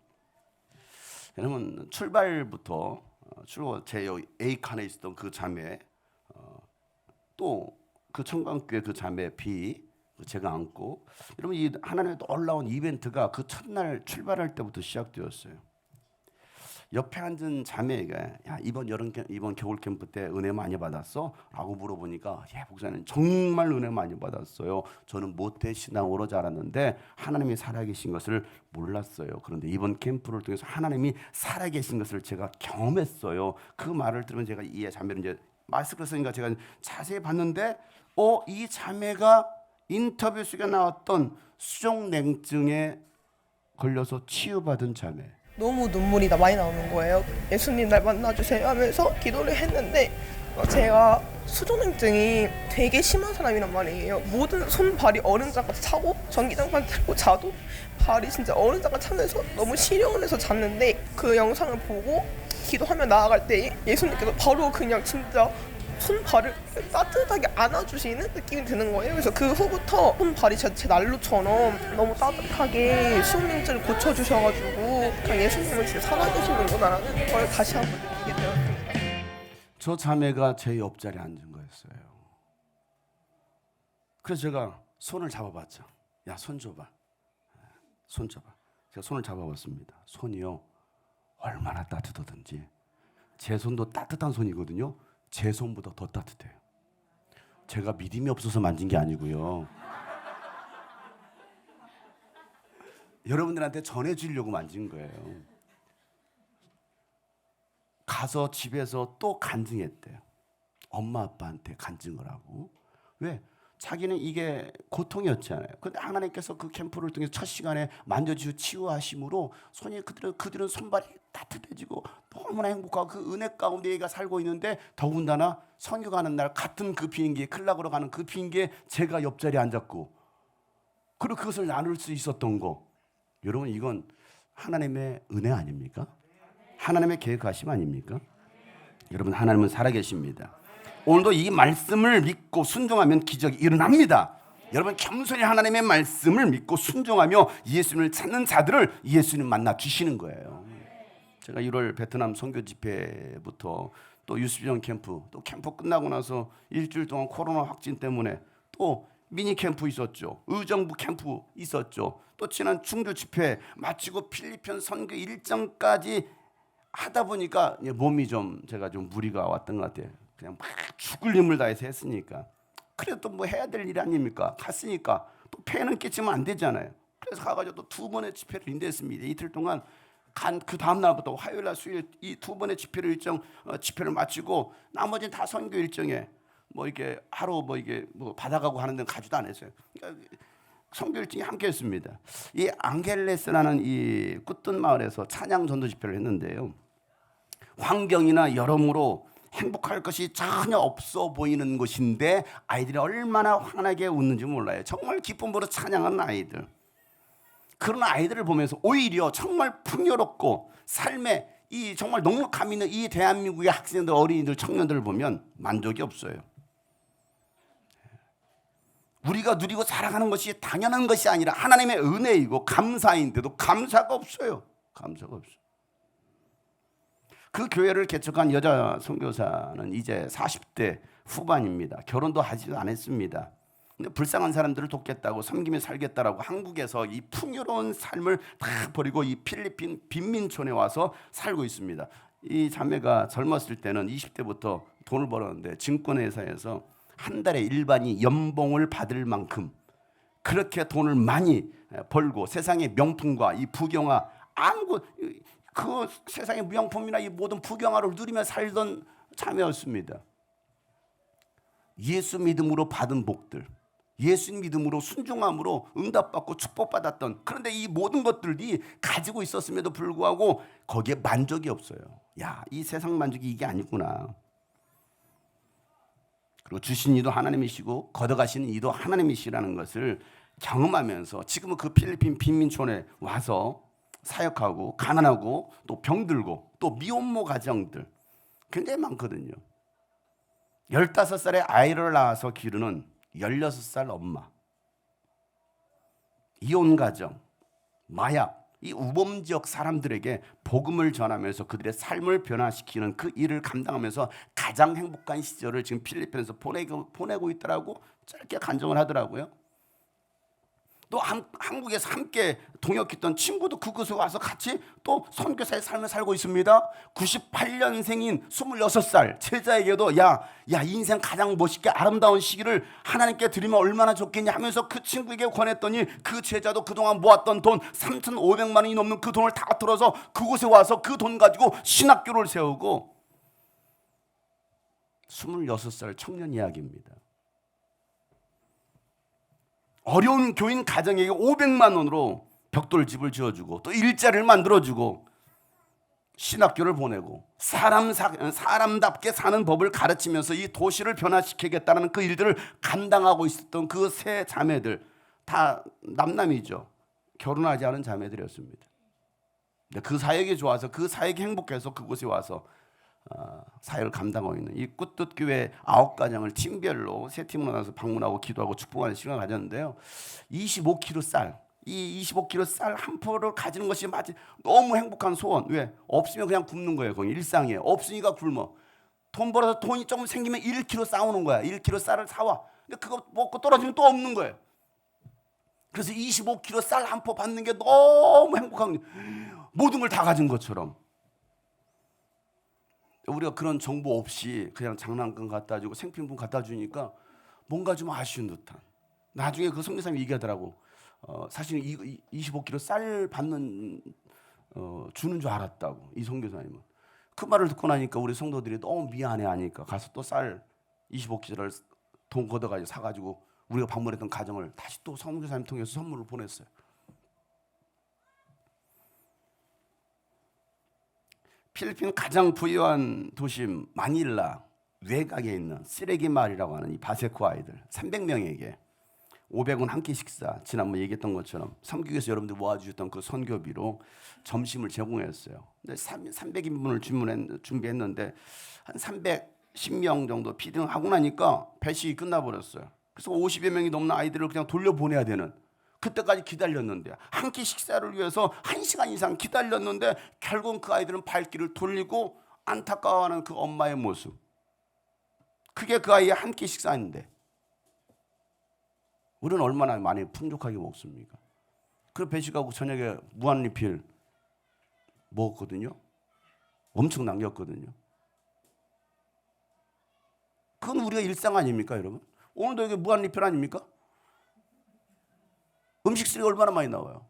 여러분 출발부터 제 A 칸에 있었던 그 자매 또 그 청강교회 그 자매 B 제가 안고 여러분 이 하나님의 놀라운 이벤트가 그 첫날 출발할 때부터 시작되었어요. 옆에 앉은 자매가 야 이번 겨울 캠프 때 은혜 많이 받았어? 라고 물어보니까 예 목사님 정말 은혜 많이 받았어요. 저는 모태 신앙으로 자랐는데 하나님이 살아계신 것을 몰랐어요. 그런데 이번 캠프를 통해서 하나님이 살아계신 것을 제가 경험했어요. 그 말을 들으면 제가 이 자매를 이제 마스크를 쓰니까 제가 자세히 봤는데 이 자매가 인터뷰 속에 나왔던 수족냉증에 걸려서 치유받은 자매. 너무 눈물이 많이 나오는 거예요. 예수님 날 만나주세요 하면서 기도를 했는데 제가 수족냉증이 되게 심한 사람이란 말이에요. 모든 손발이 얼음장같이 차고 전기장판 틀고 자도 발이 진짜 얼음장같이 차면서 너무 시려운 데서 잤는데 그 영상을 보고 기도하며 나아갈 때 예수님께서 바로 그냥 진짜 손발을 따뜻하게 안아주시는 느낌이 드는 거예요. 그래서 그 후부터 손발이 제 난로처럼 너무 따뜻하게 수족냉증을 고쳐주셔가지고 그냥 예수님을 진짜 살아계시는구나라는 걸 다시 한번 느끼게 되었습니다. 저 자매가 제 옆자리에 앉은 거였어요. 그래서 제가 손을 잡아봤죠. 야, 손 줘봐. 손 줘봐. 제가 손을 잡아봤습니다. 손이요 얼마나 따뜻하든지 제 손도 따뜻한 손이거든요. 제 손보다 더 따뜻해요. 제가 믿음이 없어서 만진 게 아니고요. 여러분들한테 전해주려고 만진 거예요. 가서 집에서 또 간증했대요. 엄마 아빠한테 간증을 하고. 왜? 자기는 이게 고통이었잖아요. 근데 하나님께서 그 캠프를 통해서 첫 시간에 만져주시고 치유하심으로 손이 그들은 손발이 따뜻해지고 너무나 행복하고 그 은혜 가운데 얘가 살고 있는데, 더군다나 선교 가는 날 같은 그 비행기에 클락으로 가는 그 비행기에 제가 옆자리에 앉았고, 그리고 그것을 나눌 수 있었던 거, 여러분 이건 하나님의 은혜 아닙니까? 하나님의 계획하심 아닙니까? 여러분, 하나님은 살아계십니다. 오늘도 이 말씀을 믿고 순종하면 기적이 일어납니다. 여러분, 겸손히 하나님의 말씀을 믿고 순종하며 예수님을 찾는 자들을 예수님 만나 주시는 거예요. 제가 1월 베트남 선교 집회부터 또 유스비전 캠프, 또 캠프 끝나고 나서 일주일 동안 코로나 확진 때문에 또 미니 캠프 있었죠. 의정부 캠프 있었죠. 또 지난 충주 집회 마치고 필리핀 선교 일정까지 하다 보니까 몸이 제가 좀 무리가 왔던 것 같아요. 그냥 막 죽을 힘을 다해서 했으니까. 그래도 또 뭐 해야 될 일 아닙니까? 갔으니까 또 폐는 끼치면 안 되잖아요. 그래서 가가지고 또 2번의 집회를 인도했습니다. 이틀 동안 그 다음 날부터 화요일 날 수요일 이 2번의 집회를 마치고 나머지는 다 선교 일정에 뭐 이렇게 하루 뭐 이게 뭐 받아가고 하는 데는 가지도 않았어요. 그러니까 선교 일정이 함께했습니다. 이 앙겔레스라는 이 굿든 마을에서 찬양 전도 집회를 했는데요. 환경이나 여러모로 행복할 것이 전혀 없어 보이는 것인데 아이들이 얼마나 환하게 웃는지 몰라요. 정말 기쁨으로 찬양하는 아이들. 그런 아이들을 보면서 오히려 정말 풍요롭고 삶에 이 정말 넉넉함 있는 이 대한민국의 학생들, 어린이들, 청년들을 보면 만족이 없어요. 우리가 누리고 살아가는 것이 당연한 것이 아니라 하나님의 은혜이고 감사인데도 감사가 없어요. 감사가 없어요. 그 교회를 개척한 여자 선교사는 이제 40대 후반입니다. 결혼도 하지도 않았습니다. 근데 불쌍한 사람들을 돕겠다고 섬기며 살겠다라고 한국에서 이 풍요로운 삶을 다 버리고 이 필리핀 빈민촌에 와서 살고 있습니다. 이 자매가 젊었을 때는 20대부터 돈을 벌었는데 증권회사에서 한 달에 일반이 연봉을 받을 만큼 그렇게 돈을 많이 벌고 세상의 명품과 이 부경화 그 세상의 명품이나 이 모든 부경화를 누리며 살던 자매였습니다. 예수 믿음으로 받은 복들, 예수 믿음으로 순종함으로 응답받고 축복받았던, 그런데 이 모든 것들이 가지고 있었음에도 불구하고 거기에 만족이 없어요. 야, 이 세상 만족이 이게 아니구나. 그리고 주신 이도 하나님이시고 걷어가시는 이도 하나님이시라는 것을 경험하면서 지금은 그 필리핀 빈민촌에 와서 사역하고 가난하고 또 병들고 또 미혼모 가정들 굉장히 많거든요. 15살에 아이를 낳아서 기르는 16살 엄마, 이혼 가정, 마약, 이 우범지역 사람들에게 복음을 전하면서 그들의 삶을 변화시키는 그 일을 감당하면서 가장 행복한 시절을 지금 필리핀에서 보내고 있더라고. 짧게 간증을 하더라고요. 또 한국에서 함께 동역했던 친구도 그곳에 와서 같이 또 선교사의 삶을 살고 있습니다. 98년생인 26살 제자에게도 야 인생 가장 멋있게 아름다운 시기를 하나님께 드리면 얼마나 좋겠냐 하면서 그 친구에게 권했더니 그 제자도 그동안 모았던 돈 3,500만 원이 넘는 그 돈을 다 털어서 그곳에 와서 그 돈 가지고 신학교를 세우고 26살 청년 이야기입니다. 어려운 교인 가정에게 500만 원으로 벽돌집을 지어주고 또 일자리를 만들어주고 신학교를 보내고 사람답게 사는 법을 가르치면서 이 도시를 변화시키겠다는 그 일들을 감당하고 있었던 그 세 자매들 다 남남이죠. 결혼하지 않은 자매들이었습니다. 그 사역이 좋아서 그 사역이 행복해서 그곳에 와서 사역을 감당하고 있는 이 굿뜻교회 9가정을 팀별로 세 팀으로 나눠서 방문하고 기도하고 축복하는 시간을 가졌는데요. 25kg 쌀, 이 25kg 쌀 한 포를 가지는 것이 마치 너무 행복한 소원. 왜? 없으면 그냥 굶는 거예요. 거기 일상이에요. 없으니까 굶어. 돈 벌어서 돈이 조금 생기면 1kg 싸우는 거야. 1kg 쌀을 사와. 근데 그거 먹고 떨어지면 또 없는 거예요. 그래서 25kg 쌀 한 포 받는 게 너무 행복한 거예요. 모든 걸 다 가진 것처럼. 우리가 그런 정보 없이 그냥 장난감 갖다 주고 생필품 갖다 주니까 뭔가 좀 아쉬운 듯한. 나중에 그 성교사님이 얘기하더라고. 사실은 25kg 쌀 받는 주는 줄 알았다고. 이 성교사님은. 그 말을 듣고 나니까 우리 성도들이 너무 미안해 하니까 가서 또 쌀 25kg를 돈 걷어가지고 사가지고 우리가 방문했던 가정을 다시 또 선교사님 통해서 선물을 보냈어요. 필리핀 가장 부유한 도심 마닐라 외곽에 있는 쓰레기 마을이라고 하는 이 바세코 아이들 300명에게 500원 한 끼 식사, 지난번 얘기했던 것처럼 삼교에서 여러분들 모아주셨던 그 선교비로 점심을 제공했어요. 근데 300인분을 준비했는데 한 310명 정도 피딩하고 나니까 배식이 끝나버렸어요. 그래서 50여 명이 넘는 아이들을 그냥 돌려보내야 되는, 그때까지 기다렸는데 한 끼 식사를 위해서 1시간 이상 기다렸는데 결국 그 아이들은 발길을 돌리고 안타까워하는 그 엄마의 모습, 그게 그 아이의 한 끼 식사인데 우리는 얼마나 많이 풍족하게 먹습니까? 그 배식하고 저녁에 무한리필 먹었거든요. 엄청 남겼거든요. 그건 우리가 일상 아닙니까, 여러분? 오늘도 이게 무한리필 아닙니까? 음식 쓰레기 얼마나 많이 나와요.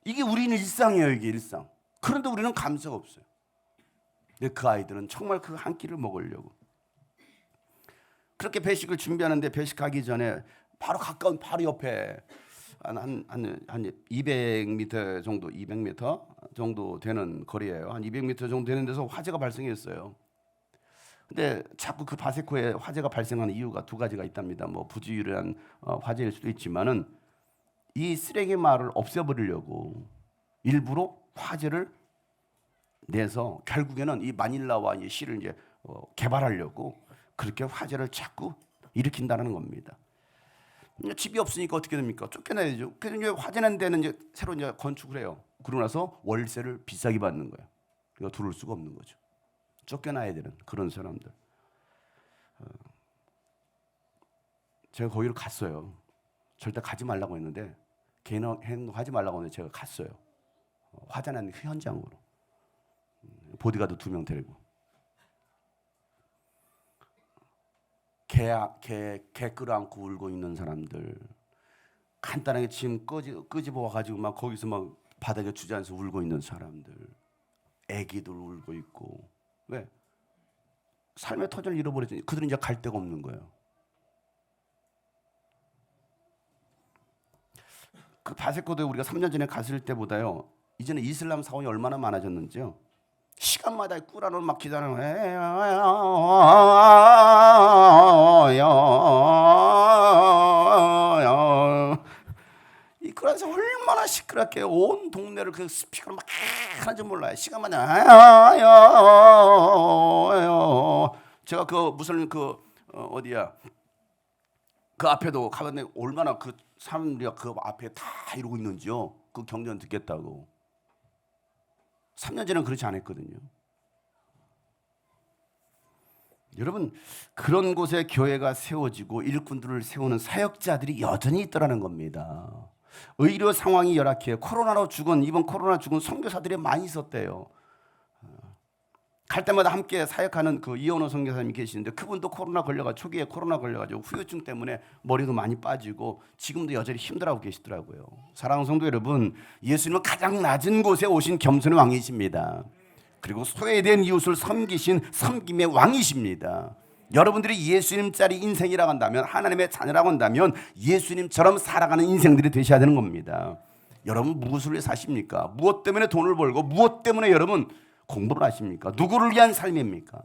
이게 우리는 일상이에요. 이게 일상. 그런데 우리는 감사가 없어요. 근데 그 아이들은 정말 그 한 끼를 먹으려고 그렇게 배식을 준비하는데, 배식하기 전에 바로 가까운, 바로 옆에 한 200m 정도, 200m 정도 되는 거리예요. 한 200m 정도 되는 데서 화재가 발생했어요. 근데 자꾸 그 바세코에 화재가 발생하는 이유가 두 가지가 있답니다. 뭐 부지런한 화재일 수도 있지만은 이 쓰레기 마을을 없애버리려고 일부러 화재를 내서 결국에는 이 마닐라와 이 시를 이제 개발하려고 그렇게 화재를 자꾸 일으킨다는 겁니다. 집이 없으니까 어떻게 됩니까? 쫓겨나야죠. 그래서 이제 화재난 데는 이제 새로 이제 건축을 해요. 그러고 나서 월세를 비싸게 받는 거예요. 그러니까 들어올 수가 없는 거죠. 쫓겨나야 되는 그런 사람들. 제가 거기를 갔어요. 절대 가지 말라고 했는데, 개인 행동하지 말라고 했는데 제가 갔어요. 화재난 현장으로. 보디가드 2명 데리고. 개 끌어안고 울고 있는 사람들, 간단하게 짐 끄집어 와가지고 막 거기서 막 바닥에 주저앉아서 울고 있는 사람들, 애기들 울고 있고. 왜? 삶의 터전을 잃어버렸지. 그들은 이제 갈 데가 없는 거예요. 그 바세코도에 우리가 3년 전에 갔을 때보다요, 이제는 이슬람 사원이 얼마나 많아졌는지요. 시간마다 꾸라는 막 기다리는 이 꾸란에서 얼마나 시끄럽게 온 동네를 그 스피커로 막 하는지 몰라요. 시간마다 제가 그 무슨 그 어디야 그 앞에도 가봤는데 얼마나 그 사람들이 그 앞에 다 이러고 있는지요. 그 경전 듣겠다고. 3년 전에는 그렇지 않았거든요. 여러분, 그런 곳에 교회가 세워지고 일꾼들을 세우는 사역자들이 여전히 있더라는 겁니다. 의료 상황이 열악해요. 코로나로 죽은, 이번 코로나 죽은 선교사들이 많이 있었대요. 갈 때마다 함께 사역하는 그 이현호 선교사님이 계시는데, 그분도 코로나 걸려가 초기에 코로나 걸려가지고 후유증 때문에 머리도 많이 빠지고 지금도 여전히 힘들어하고 계시더라고요. 사랑하는 성도 여러분, 예수님은 가장 낮은 곳에 오신 겸손의 왕이십니다. 그리고 소외된 이웃을 섬기신 섬김의 왕이십니다. 여러분들이 예수님짜리 인생이라고 한다면, 하나님의 자녀라고 한다면 예수님처럼 살아가는 인생들이 되셔야 되는 겁니다. 여러분 무엇을 위해 사십니까? 무엇 때문에 돈을 벌고 무엇 때문에 여러분 공부를 하십니까? 누구를 위한 삶입니까?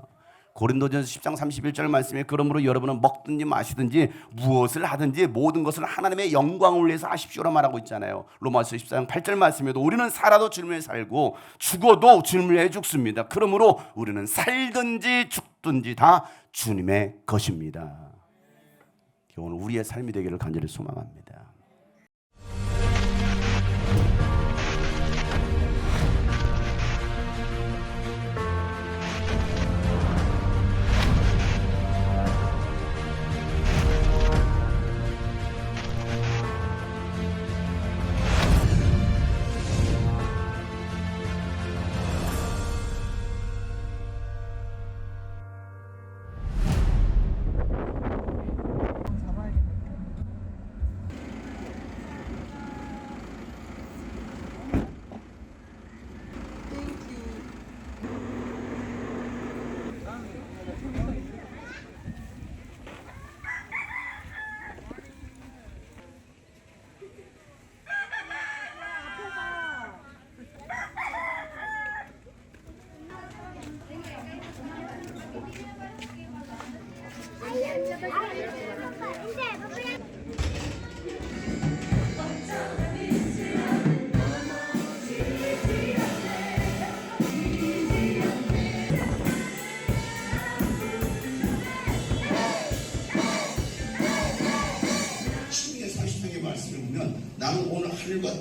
고린도전서 10장 31절 말씀에 그러므로 여러분은 먹든지 마시든지 무엇을 하든지 모든 것을 하나님의 영광을 위해서 하십시오라 말하고 있잖아요. 로마서 14장 8절 말씀에도 우리는 살아도 주님을 살고 죽어도 주님을 위해 죽습니다. 그러므로 우리는 살든지 죽든지 다 주님의 것입니다. 오늘 우리의 삶이 되기를 간절히 소망합니다.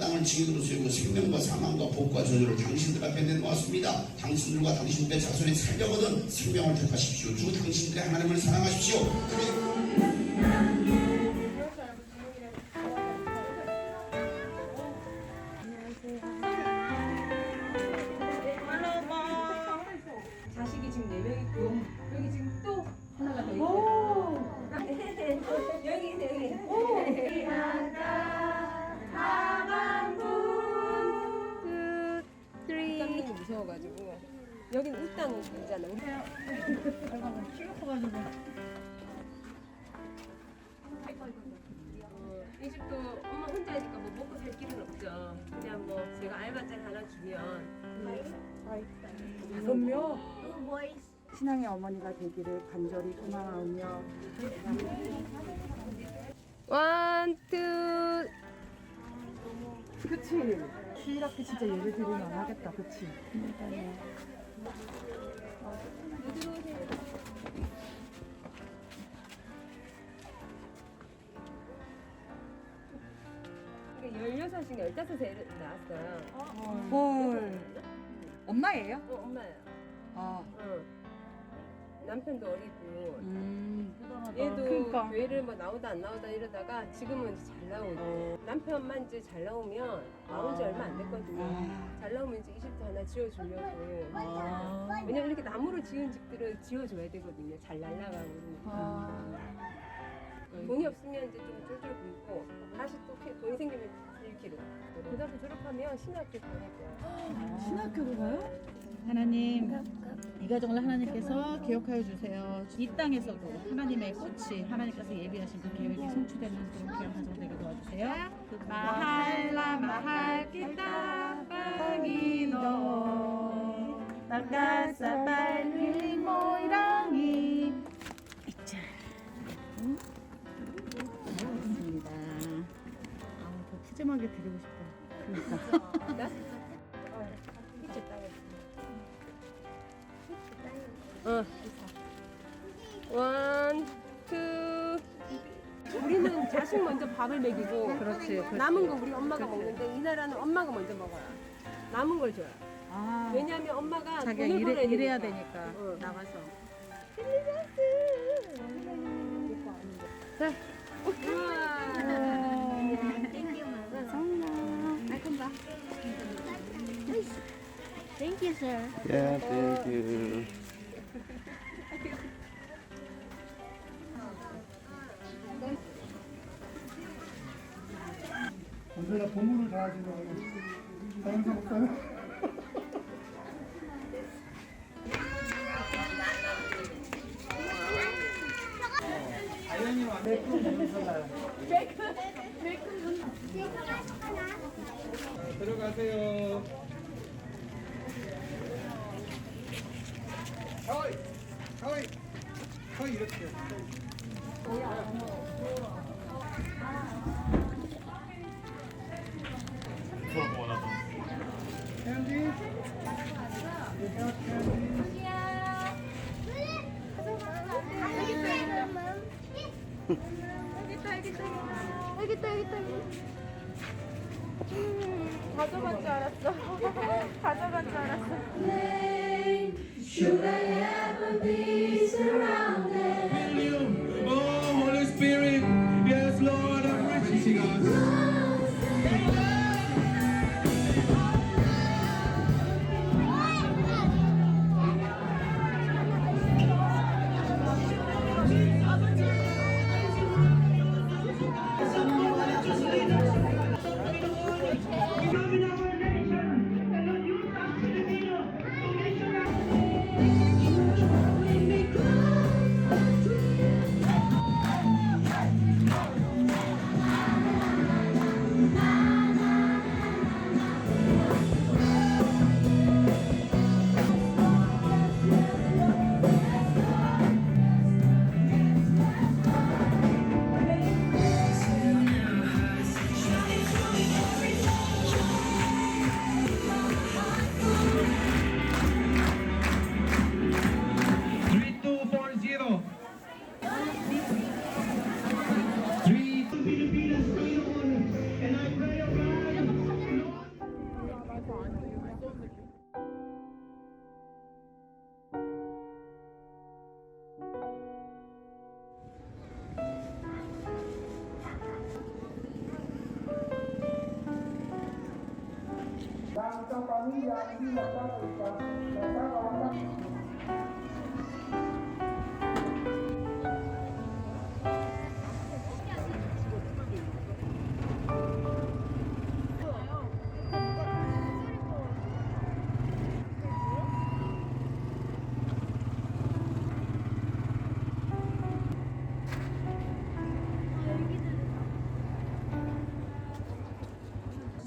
땅을 증인으로 세우고 생명과 사망과 복과 저주를 당신들 앞에 내놓았습니다. 당신들과 당신들의 자손이 살려거든 생명을 택하십시오. 주 당신들의 하나님을 사랑하십시오. 자식이 지금 4명 있고 여기 지금 또 하나가 더 있고 여기 여기 땅이 무서워가지고 여긴 우땅이잖아 우리 이 집도 엄마 혼자니까 뭐 먹고 살 길은 없죠. 그냥 뭐 제가 알바장 하나 주면 5명 신앙의 어머니가 되기를 간절히 소망하며 원, 투. 그치 이렇게 진짜 예배 드리면 안 하겠다 그치 그러니까 16인가 15세 나왔어요. 헐 엄마예요? 엄마야. 아 남편도 어리고 얘도 그러니까. 교회를 뭐 나오다 안 나오다 이러다가 지금은 이제 잘 나오고 남편만 이제 잘 나오면 나온 지 얼마 안 됐거든요. 잘 나오면 이제 이 집도 하나 지어주려고. 왜냐면 이렇게 나무로 지은 집들은 지어줘야 되거든요. 잘 날아가고 그러니까. 돈이 없으면 이제 좀 쫄쫄 굶고 다시 또 돈이 생기면 1kg. 고등학교 졸업하면 신학교 보낼 거야. 신학교로 가요? 하나님 이 가정을 하나님께서 기억하여 주세요. 이 땅에서도 하나님의 꽃이 하나님께서 예비하신 그 계획이 성취되는 그런 귀한 가정 되게 도와주세요. 마할라 마할 kita Panginoon Pagkasa balhin mo irangi 자, 고맙습니다. 더 푸짐하게 드리고 싶다. 그러니까. 피치 땅에. 원, 투. 우리는 자식 먼저 밥을 먹이고 그렇지. 남은 거 우리 엄마가 먹는데 이 나라는 엄마가 먼저 먹어요. 남은 걸 줘요. 아, 왜냐하면 엄마가 자기가 돈을 벌어야 일해야 되니까. 되니까 응. 나가서. 자, 우와. Thank you, sir. 예, 땡큐. 언제나 보물을 다하시는 다영사 목사님. 들어가세요. 하이 이렇게. 가져간 줄 알았어. 가져간 줄 알았어. Oh, Holy Spirit. Yes, Lord, have mercy on us.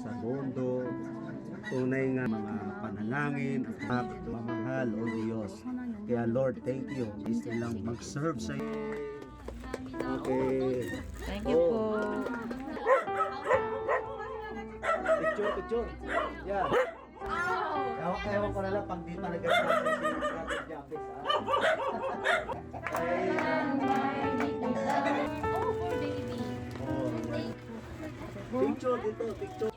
sa mundo, tunay nga mga panalangin at mamahal o Diyos. Kaya Lord, thank you. Gusto lang mag-serve sa iyo. Okay. Thank you po. Picture, picture. Yeah. Ewan ko na lang pag di pa nag-start si Jambes. Oh, poor baby. Picture dito, picture.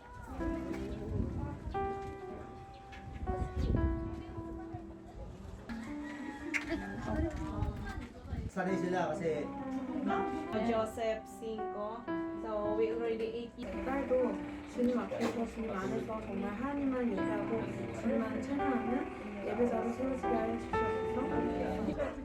Sanay sila kasi Joseph 5. So we already ate. 딸도 주님 앞에서 주님 안에서 정말 하나님만 얘기하고 주님만 찬양하는 예배자로 세워지게 하여 주셔서 우리가 여기까지.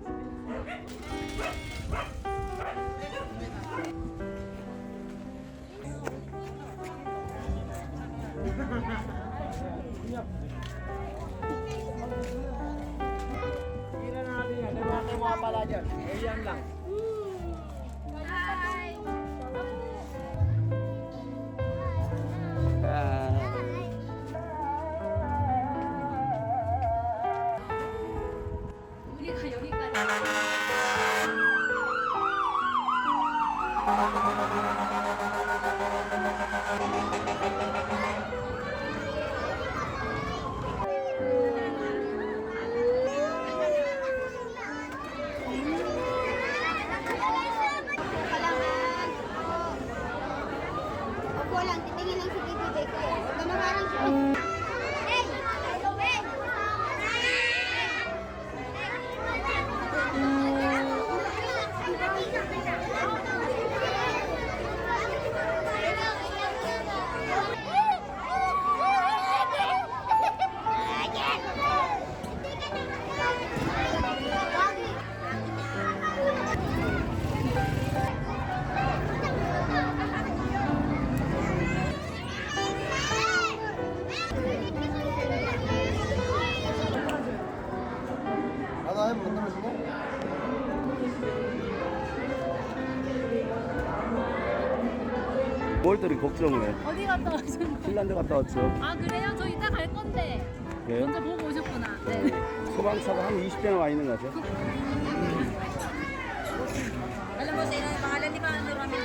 Opo lang, titingin lang sa bibig ko. Huwag ka maharang siya. Hey! 뭘들이 걱정을 해? 어디 갔다 오셨나요? 핀란드 갔다 왔죠. 아 그래요? 저 이따 갈 건데. 그래요? 먼저 보고 오셨구나. 네. 소방차가 한 20대나 와 있는 것 같아요. Alam mo, sila yung pangalan ni Mano Ramil.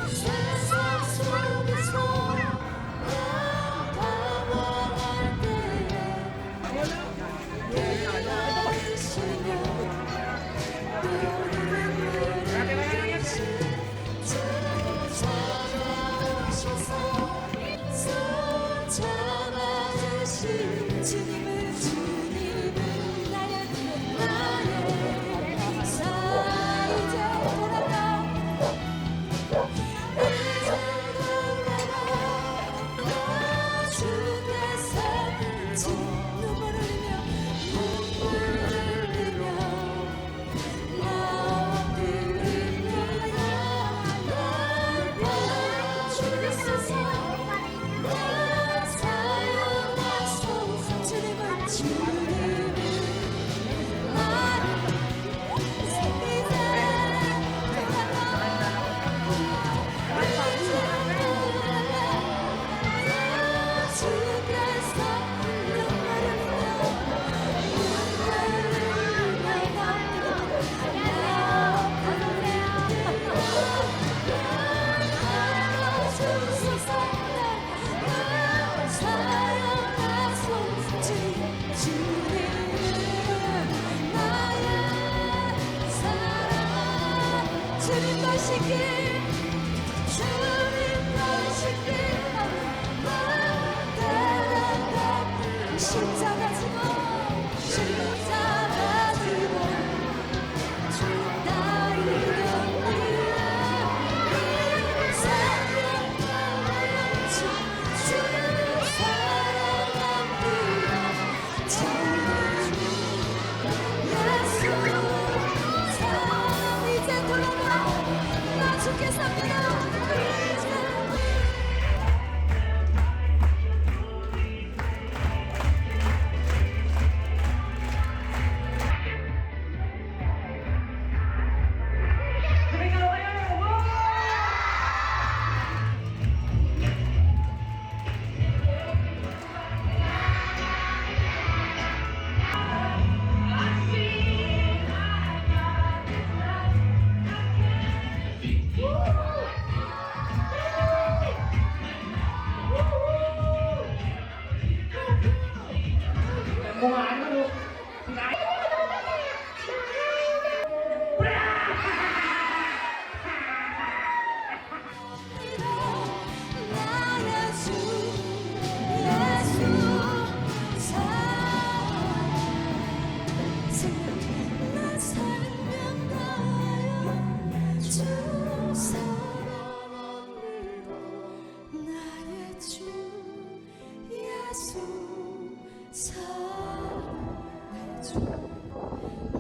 세상 속에서 나가만할 잡아주신 주님은 나의 사 이제 돌아가 나 주께서 눈물 흘리며 주님 보시길 주님 보시길 따라가 십자가 지고 십자가 지고 주 따르는 이 생명과 영주 주 사랑합니다 예수 사랑 이제 돌아가 나 주께 삽니다 나의 주 예수 사랑 나 생명 다하여 주 사랑합니다 나의 주 예수 나의 주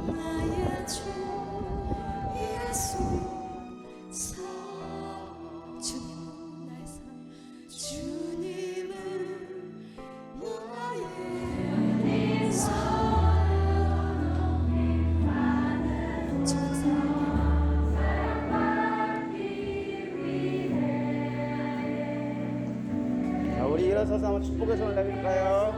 나의 주 예수 주님은 나의 사랑 주님은 나의 사랑 자, 우리 일어서서 한번 축복의 손을 내밀까요?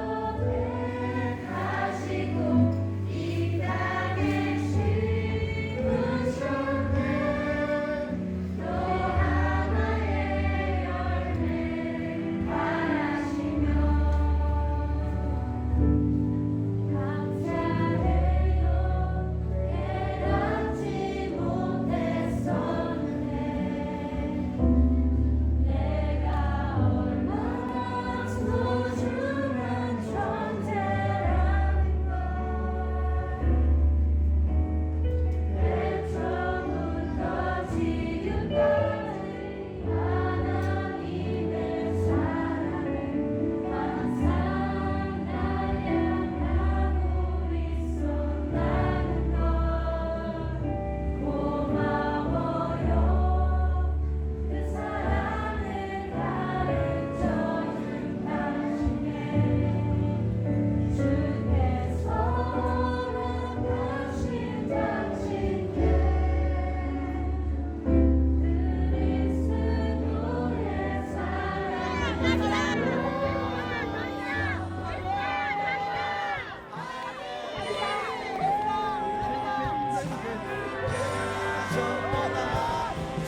내가 얼마나 소중한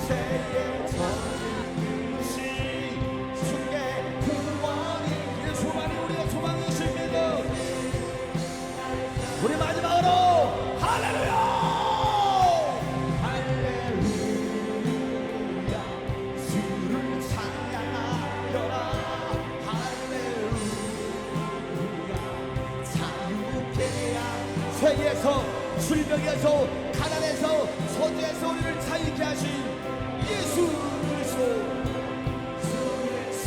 새의 전신 주께 구원이 소망이 우리의 소망이십니다. 우리 마지막으로 할렐루야 할렐루야 주를 찬양하여라 할렐루야 자유케 세계에서 질병에서 가난에서 소재에서 우리를 자유케 하신 예수 그리스도 주 예수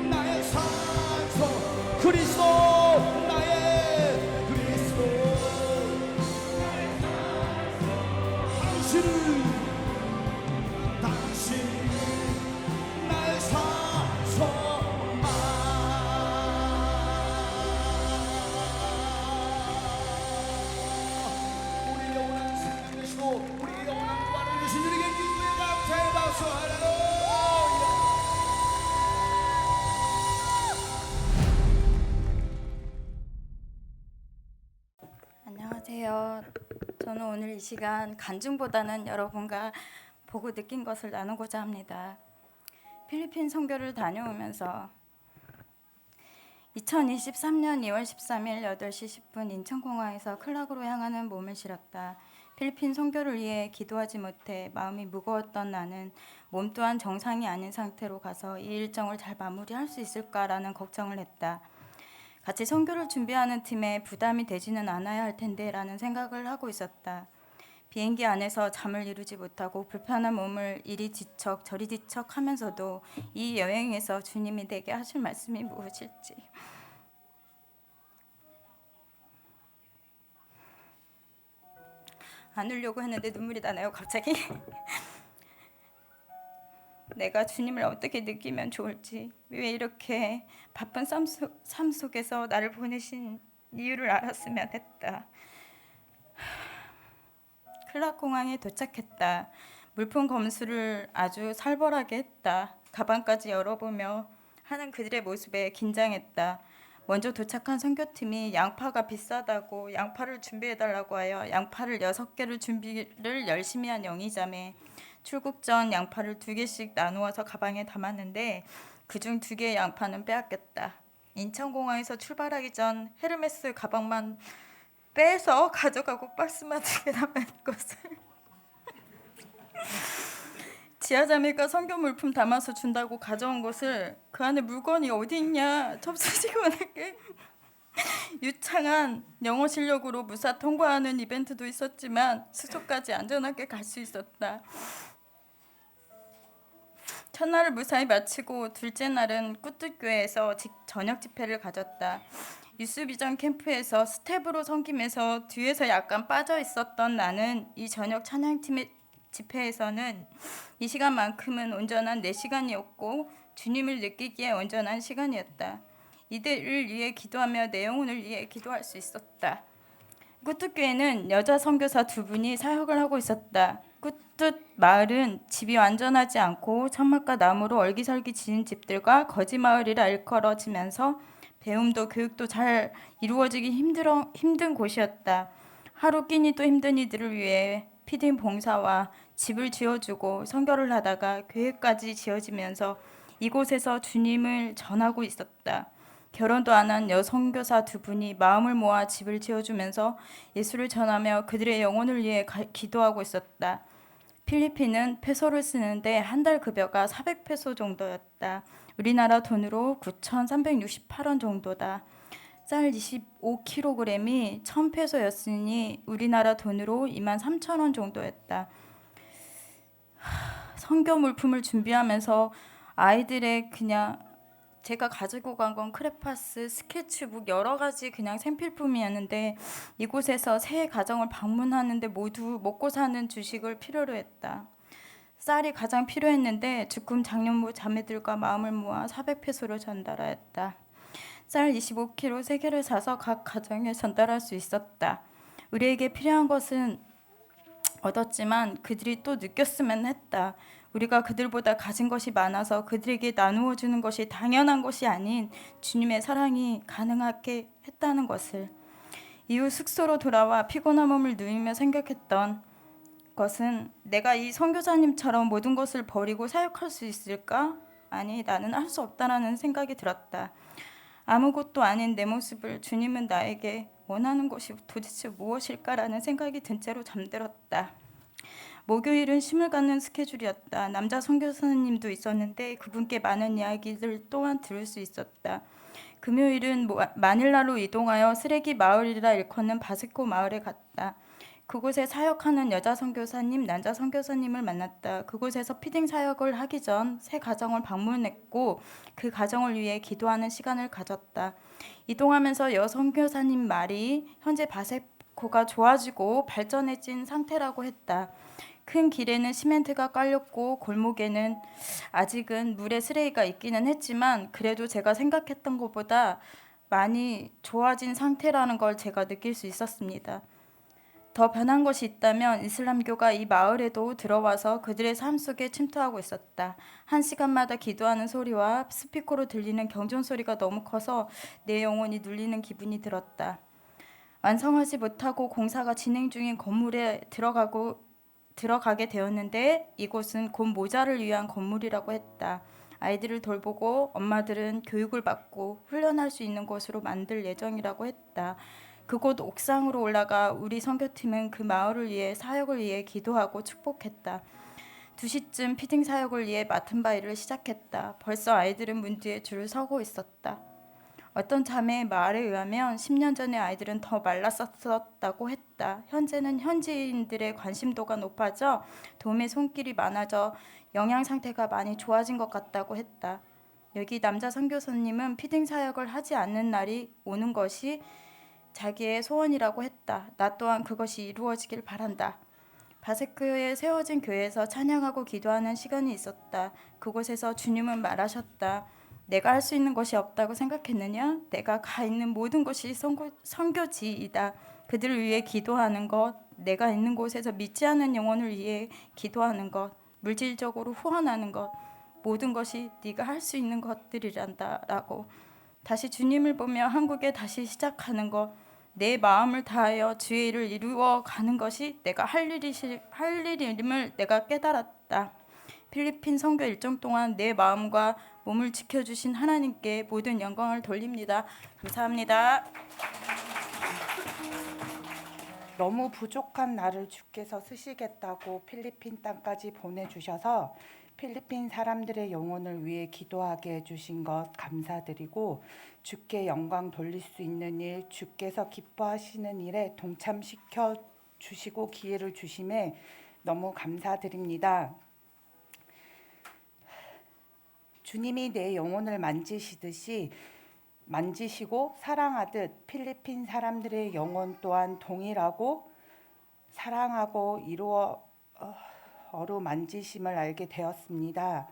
나의 산소 그리스도 나의 그리스도 당신 나의 산소만 우리 영원한 생명 되시고 우리 영원한 구원을 주신 우리에게 기도의 감사의 박수 할렐루야. 안녕하세요. 저는 오늘 이 시간 간증보다는 여러분과 보고 느낀 것을 나누고자 합니다. 필리핀 선교를 다녀오면서 2023년 2월 13일 8시 10분 인천공항에서 클락으로 향하는 몸을 실었다. 필리핀 선교를 위해 기도하지 못해 마음이 무거웠던 나는 몸 또한 정상이 아닌 상태로 가서 이 일정을 잘 마무리할 수 있을까라는 걱정을 했다. 같이 선교를 준비하는 팀에 부담이 되지는 않아야 할 텐데 라는 생각을 하고 있었다. 비행기 안에서 잠을 이루지 못하고 불편한 몸을 이리 뒤척 저리 뒤척 하면서도 이 여행에서 주님이 내게 하실 말씀이 무엇일지 안 울려고 했는데 눈물이 나네요 갑자기. 내가 주님을 어떻게 느끼면 좋을지, 왜 이렇게 바쁜 삶 속에서 나를 보내신 이유를 알았으면 했다. 클락 공항에 도착했다. 물품 검수를 아주 살벌하게 했다. 가방까지 열어보며 하는 그들의 모습에 긴장했다. 먼저 도착한 선교팀이 양파가 비싸다고 양파를 준비해달라고 하여 양파를 6개를 준비를 열심히 한 영희자매. 출국 전 양파를 2개씩 나누어서 가방에 담았는데 그중 2개의 양파는 빼앗겼다. 인천공항에서 출발하기 전 헤르메스 가방만 빼서 가져가고 박스만 2개 남은 것을 지하자매가 선교 물품 담아서 준다고 가져온 것을 그 안에 물건이 어디 있냐 접수직원에게 유창한 영어 실력으로 무사 통과하는 이벤트도 있었지만 수소까지 안전하게 갈 수 있었다. 첫날을 무사히 마치고 둘째 날은 꾸뜻교회에서 저녁 집회를 가졌다. 유스비전 캠프에서 스텝으로 섬기면서 뒤에서 약간 빠져 있었던 나는 이 저녁 찬양팀의 집회에서는 이 시간만큼은 온전한 내 시간이었고 주님을 느끼기에 온전한 시간이었다. 이들을 위해 기도하며 내 영혼을 위해 기도할 수 있었다. 꾸뜻교회는 여자 선교사 2분이 사역을 하고 있었다. 꾸뜻 마을은 집이 완전하지 않고 천막과 나무로 얼기설기 지은 집들과 거지 마을이라 일컬어지면서 배움도 교육도 잘 이루어지기 힘든 곳이었다. 하루 끼니도 힘든 이들을 위해 피딩 봉사와 집을 지어주고 선교를 하다가 교회까지 지어지면서 이곳에서 주님을 전하고 있었다. 결혼도 안 한 여선교사 2분이 마음을 모아 집을 지어주면서 예수를 전하며 그들의 영혼을 위해 기도하고 있었다. 필리핀은 페소를 쓰는데 한 달 급여가 400페소 정도였다. 우리나라 돈으로 9,368원 정도다. 쌀 25kg이 1,000페소였으니 우리나라 돈으로 23,000원 정도였다. 선교 물품을 준비하면서 아이들의 그냥 제가 가지고 간 건 크레파스, 스케치북 여러 가지 그냥 생필품이었는데 이곳에서 세 가정을 방문하는데 모두 먹고 사는 주식을 필요로 했다. 쌀이 가장 필요했는데 주금 장년부 자매들과 마음을 모아 400페소를 전달하였다. 쌀 25kg 3개를 사서 각 가정에 전달할 수 있었다. 우리에게 필요한 것은 얻었지만 그들이 또 느꼈으면 했다. 우리가 그들보다 가진 것이 많아서 그들에게 나누어 주는 것이 당연한 것이 아닌 주님의 사랑이 가능하게 했다는 것을. 이후 숙소로 돌아와 피곤한 몸을 누이며 생각했던 것은 내가 이 선교사님처럼 모든 것을 버리고 사역할 수 있을까? 아니, 나는 할 수 없다라는 생각이 들었다. 아무것도 아닌 내 모습을 주님은 나에게 원하는 것이 도대체 무엇일까라는 생각이 든 채로 잠들었다. 목요일은 쉼을 갖는 스케줄이었다. 남자 선교사님도 있었는데 그분께 많은 이야기들 또한 들을 수 있었다. 금요일은 마닐라로 이동하여 쓰레기 마을이라 일컫는 바세코 마을에 갔다. 그곳에 사역하는 여자 선교사님, 남자 선교사님을 만났다. 그곳에서 피딩 사역을 하기 전 새 가정을 방문했고 그 가정을 위해 기도하는 시간을 가졌다. 이동하면서 여 선교사님 말이 현재 바세코가 좋아지고 발전해진 상태라고 했다. 큰 길에는 시멘트가 깔렸고 골목에는 아직은 물에 쓰레기가 있기는 했지만 그래도 제가 생각했던 것보다 많이 좋아진 상태라는 걸 제가 느낄 수 있었습니다. 더 변한 것이 있다면 이슬람교가 이 마을에도 들어와서 그들의 삶 속에 침투하고 있었다. 한 시간마다 기도하는 소리와 스피커로 들리는 경전 소리가 너무 커서 내 영혼이 눌리는 기분이 들었다. 완성하지 못하고 공사가 진행 중인 건물에 들어가게 되었는데 이곳은 곧 모자를 위한 건물이라고 했다. 아이들을 돌보고 엄마들은 교육을 받고 훈련할 수 있는 곳으로 만들 예정이라고 했다. 그곳 옥상으로 올라가 우리 선교팀은 그 마을을 위해 사역을 위해 기도하고 축복했다. 2시쯤 피딩 사역을 위해 맡은 바 일을 시작했다. 벌써 아이들은 문 뒤에 줄을 서고 있었다. 어떤 자매의 말에 의하면 10년 전에 아이들은 더 말랐었다고 했다. 현재는 현지인들의 관심도가 높아져 도움의 손길이 많아져 영양 상태가 많이 좋아진 것 같다고 했다. 여기 남자 선교사님은 피딩 사역을 하지 않는 날이 오는 것이 자기의 소원이라고 했다. 나 또한 그것이 이루어지길 바란다. 바세크에 세워진 교회에서 찬양하고 기도하는 시간이 있었다. 그곳에서 주님은 말하셨다. 내가 할 수 있는 것이 없다고 생각했느냐? 내가 가 있는 모든 것이 선교지이다. 그들을 위해 기도하는 것, 내가 있는 곳에서 믿지 않는 영혼을 위해 기도하는 것, 물질적으로 후원하는 것, 모든 것이 네가 할 수 있는 것들이란다 라고. 다시 주님을 보며 한국에 다시 시작하는 것, 내 마음을 다하여 주의 일을 이루어 가는 것이 내가 할 일임을 내가 깨달았다. 필리핀 선교 일정 동안 내 마음과 몸을 지켜주신 하나님께 모든 영광을 돌립니다. 감사합니다. 너무 부족한 나를 주께서 쓰시겠다고 필리핀 땅까지 보내주셔서 필리핀 사람들의 영혼을 위해 기도하게 해주신 것 감사드리고 주께 영광 돌릴 수 있는 일, 주께서 기뻐하시는 일에 동참시켜 주시고 기회를 주심에 너무 감사드립니다. 주님이 내 영혼을 만지시고 사랑하듯 필리핀 사람들의 영혼 또한 동일하고 사랑하고 어루만지심을 알게 되었습니다.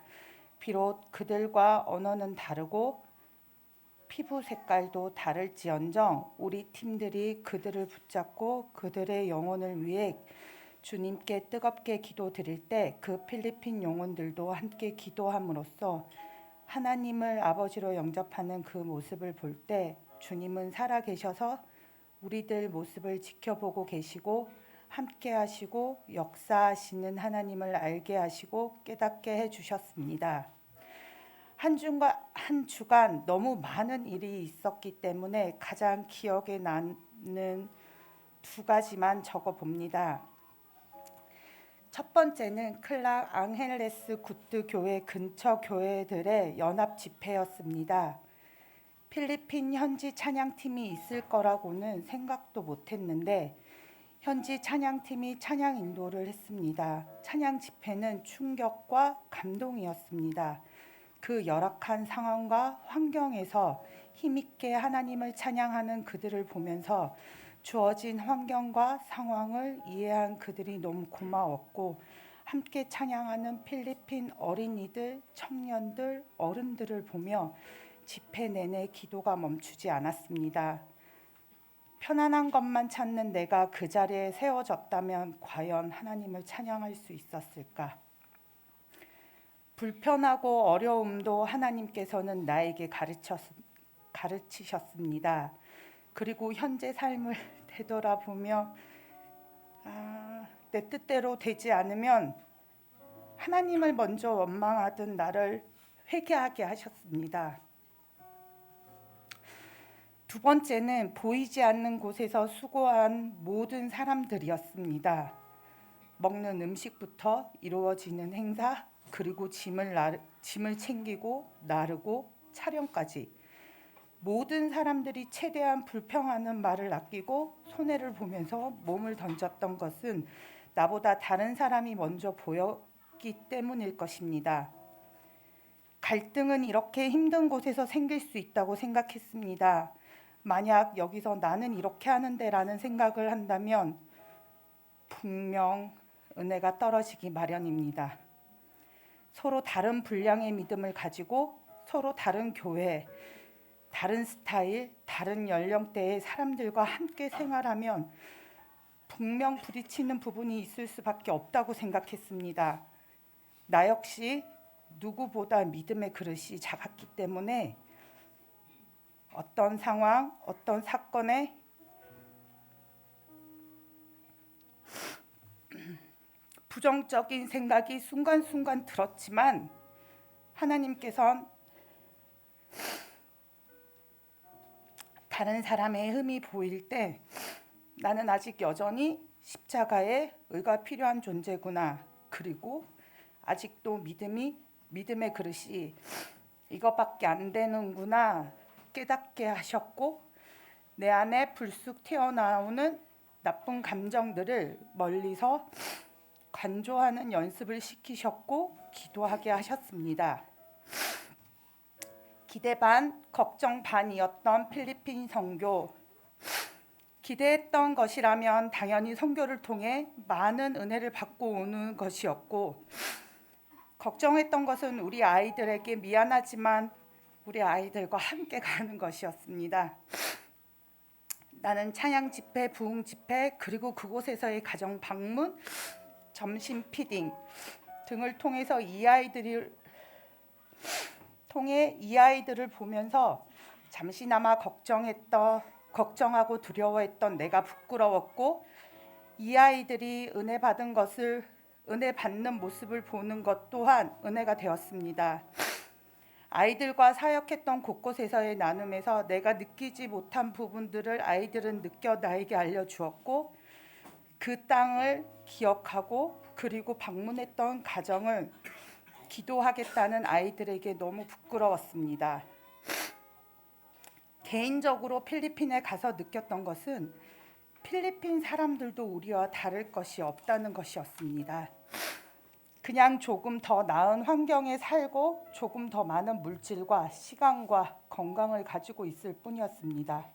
비록 그들과 언어는 다르고 피부 색깔도 다를지언정 우리 팀들이 그들을 붙잡고 그들의 영혼을 위해 주님께 뜨겁게 기도드릴 때 그 필리핀 영혼들도 함께 기도함으로써 하나님을 아버지로 영접하는 그 모습을 볼 때 주님은 살아계셔서 우리들 모습을 지켜보고 계시고 함께 하시고 역사하시는 하나님을 알게 하시고 깨닫게 해주셨습니다. 한 주간 너무 많은 일이 있었기 때문에 가장 기억에 남는 2가지만 적어봅니다. 첫 번째는 클락 앙헬레스 구트 교회 근처 교회들의 연합 집회였습니다. 필리핀 현지 찬양팀이 있을 거라고는 생각도 못했는데 현지 찬양팀이 찬양 인도를 했습니다. 찬양 집회는 충격과 감동이었습니다. 그 열악한 상황과 환경에서 힘있게 하나님을 찬양하는 그들을 보면서 주어진 환경과 상황을 이해한 그들이 너무 고마웠고 함께 찬양하는 필리핀 어린이들, 청년들, 어른들을 보며 집회 내내 기도가 멈추지 않았습니다. 편안한 것만 찾는 내가 그 자리에 세워졌다면 과연 하나님을 찬양할 수 있었을까? 불편하고 어려움도 하나님께서는 나에게 가르치셨습니다. 그리고 현재 삶을 되돌아보며 내 뜻대로 되지 않으면 하나님을 먼저 원망하던 나를 회개하게 하셨습니다. 두 번째는 보이지 않는 곳에서 수고한 모든 사람들이었습니다. 먹는 음식부터 이루어지는 행사, 그리고 짐을 챙기고 나르고 촬영까지 모든 사람들이 최대한 불평하는 말을 아끼고 손해를 보면서 몸을 던졌던 것은 나보다 다른 사람이 먼저 보였기 때문일 것입니다. 갈등은 이렇게 힘든 곳에서 생길 수 있다고 생각했습니다. 만약 여기서 나는 이렇게 하는데 라는 생각을 한다면 분명 은혜가 떨어지기 마련입니다. 서로 다른 분량의 믿음을 가지고 서로 다른 교회, 다른 스타일, 다른 연령대의 사람들과 함께 생활하면 분명 부딪히는 부분이 있을 수밖에 없다고 생각했습니다. 나 역시 누구보다 믿음의 그릇이 작았기 때문에 어떤 상황, 어떤 사건에 부정적인 생각이 순간순간 들었지만 하나님께서는 다른 사람의 흠이 보일 때 나는 아직 여전히 십자가의 의가 필요한 존재구나. 그리고 아직도 믿음의 그릇이 이것밖에 안 되는구나 깨닫게 하셨고 내 안에 불쑥 튀어나오는 나쁜 감정들을 멀리서 관조하는 연습을 시키셨고 기도하게 하셨습니다. 기대 반, 걱정 반이었던 필리핀 선교. 기대했던 것이라면 당연히 선교를 통해 많은 은혜를 받고 오는 것이었고 걱정했던 것은 우리 아이들에게 미안하지만 우리 아이들과 함께 가는 것이었습니다. 나는 찬양 집회, 부흥 집회, 그리고 그곳에서의 가정 방문, 점심 피딩 등을 통해서 이 아이들을 보면서 잠시나마 걱정하고 두려워했던 내가 부끄러웠고 이 아이들이 은혜 받는 모습을 보는 것 또한 은혜가 되었습니다. 아이들과 사역했던 곳곳에서의 나눔에서 내가 느끼지 못한 부분들을 아이들은 느껴 나에게 알려주었고 그 땅을 기억하고 그리고 방문했던 가정을 기도하겠다는 아이들에게 너무 부끄러웠습니다. 개인적으로 필리핀에 가서 느꼈던 것은 필리핀 사람들도 우리와 다를 것이 없다는 것이었습니다. 그냥 조금 더 나은 환경에 살고 조금 더 많은 물질과 시간과 건강을 가지고 있을 뿐이었습니다.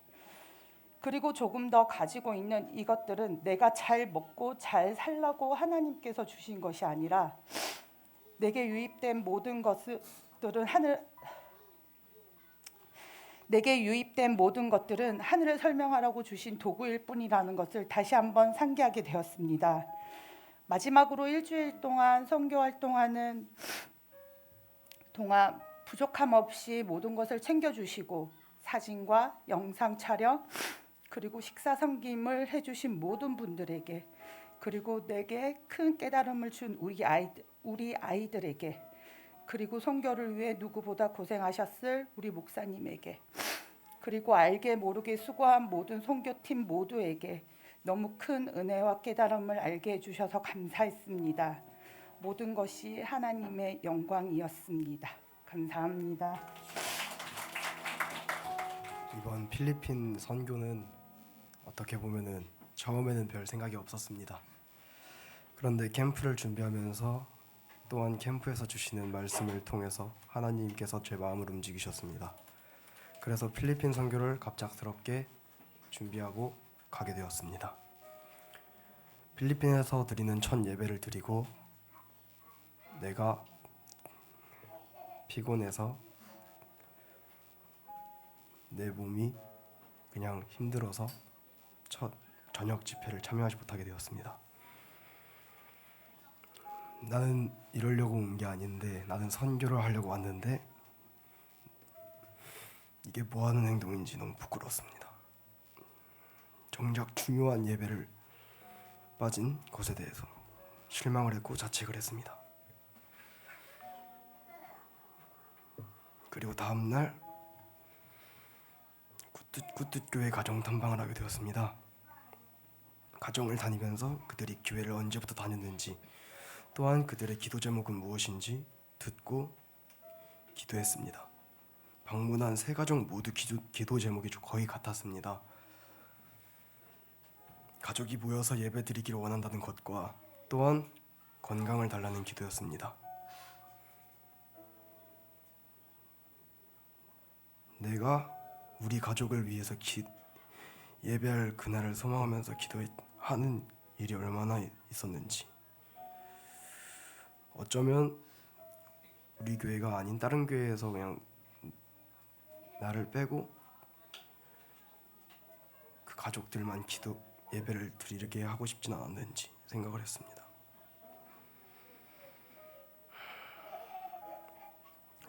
그리고 조금 더 가지고 있는 이것들은 내가 잘 먹고 잘 살라고 하나님께서 주신 것이 아니라 내게 유입된 모든 것들은 하늘을 설명하라고 주신 도구일 뿐이라는 것을 다시 한번 상기하게 되었습니다. 마지막으로 일주일 동안 선교 활동하는 동안 부족함 없이 모든 것을 챙겨주시고 사진과 영상 촬영 그리고 식사 섬김을 해주신 모든 분들에게 그리고 내게 큰 깨달음을 준 우리 아이들에게 그리고 선교를 위해 누구보다 고생하셨을 우리 목사님에게 그리고 알게 모르게 수고한 모든 선교팀 모두에게 너무 큰 은혜와 깨달음을 알게 해주셔서 감사했습니다. 모든 것이 하나님의 영광이었습니다. 감사합니다. 이번 필리핀 선교는 어떻게 보면은 처음에는 별 생각이 없었습니다. 그런데 캠프를 준비하면서 또한 캠프에서 주시는 말씀을 통해서 하나님께서 제 마음을 움직이셨습니다. 그래서 필리핀 선교를 갑작스럽게 준비하고 가게 되었습니다. 필리핀에서 드리는 첫 예배를 드리고 내가 피곤해서 내 몸이 그냥 힘들어서 첫 저녁 집회를 참여하지 못하게 되었습니다. 나는 이러려고 온 게 아닌데 나는 선교를 하려고 왔는데 이게 뭐하는 행동인지 너무 부끄럽습니다. 정작 중요한 예배를 빠진 것에 대해서 실망을 했고 자책을 했습니다. 그리고 다음 날 굿뜻교회 가정 탐방을 하게 되었습니다. 가정을 다니면서 그들이 교회를 언제부터 다녔는지, 또한 그들의 기도 제목은 무엇인지 듣고 기도했습니다. 방문한 세 가정 모두 기도 제목이 거의 같았습니다. 가족이 모여서 예배드리기를 원한다는 것과 또한 건강을 달라는 기도였습니다. 내가 우리 가족을 위해서 예배할 그날을 소망하면서 기도하는 일이 얼마나 있었는지, 어쩌면 우리 교회가 아닌 다른 교회에서 그냥 나를 빼고 그 가족들만 예배를 드리게 하고 싶진 않았는지 생각을 했습니다.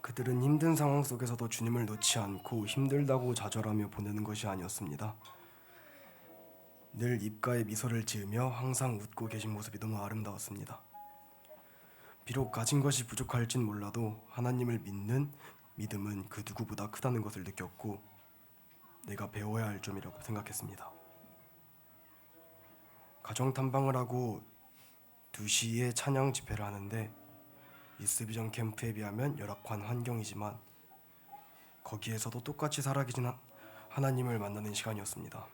그들은 힘든 상황 속에서도 주님을 놓지 않고 힘들다고 좌절하며 보내는 것이 아니었습니다. 늘 입가에 미소를 지으며 항상 웃고 계신 모습이 너무 아름다웠습니다. 비록 가진 것이 부족할진 몰라도 하나님을 믿는 믿음은 그 누구보다 크다는 것을 느꼈고 내가 배워야 할 점이라고 생각했습니다. 가정 탐방을 하고 2시에 찬양 집회를 하는데 이스비전 캠프에 비하면 열악한 환경이지만 거기에서도 똑같이 살아계신 하나님을 만나는 시간이었습니다.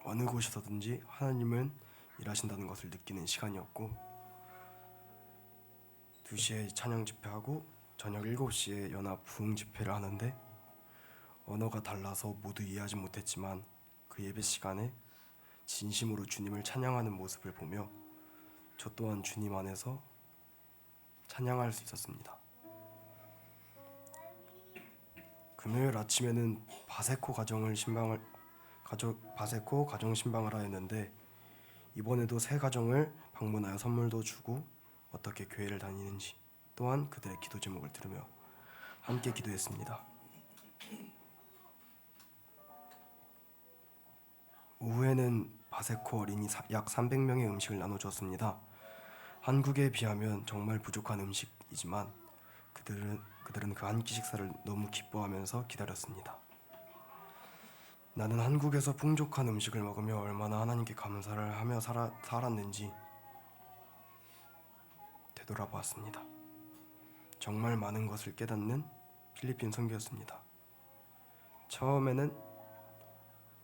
어느 곳에서든지 하나님은 일하신다는 것을 느끼는 시간이었고, 2시에 찬양 집회하고 저녁 7시에 연합 부흥 집회를 하는데 언어가 달라서 모두 이해하지 못했지만 그 예배 시간에 진심으로 주님을 찬양하는 모습을 보며 저 또한 주님 안에서 찬양할 수 있었습니다. 금요일 아침에는 바세코 가정 신방을 하였는데 이번에도 세 가정을 방문하여 선물도 주고 어떻게 교회를 다니는지, 또한 그들의 기도 제목을 들으며 함께 기도했습니다. 오후에는 바세코 어린이 약 300명의 음식을 나눠주었습니다. 한국에 비하면 정말 부족한 음식이지만 그들은 그 한 끼 식사를 너무 기뻐하면서 기다렸습니다. 나는 한국에서 풍족한 음식을 먹으며 얼마나 하나님께 감사를 하며 살았는지 되돌아보았습니다. 정말 많은 것을 깨닫는 필리핀 선교였습니다. 처음에는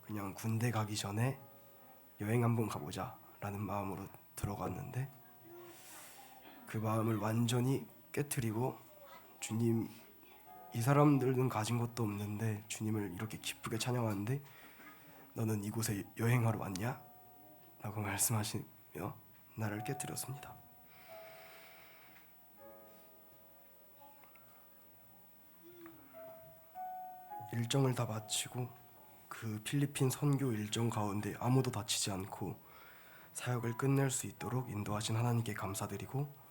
그냥 군대 가기 전에 여행 한번 가보자 라는 마음으로 들어갔는데 그 마음을 완전히 깨트리고, 주님, 이 사람들은 가진 것도 없는데 주님을 이렇게 기쁘게 찬양하는데 너는 이곳에 여행하러 왔냐? 라고 말씀하시며 나를 깨트렸습니다. 일정을 다 마치고 그 필리핀 선교 일정 가운데 아무도 다치지 않고 사역을 끝낼 수 있도록 인도하신 하나님께 감사드리고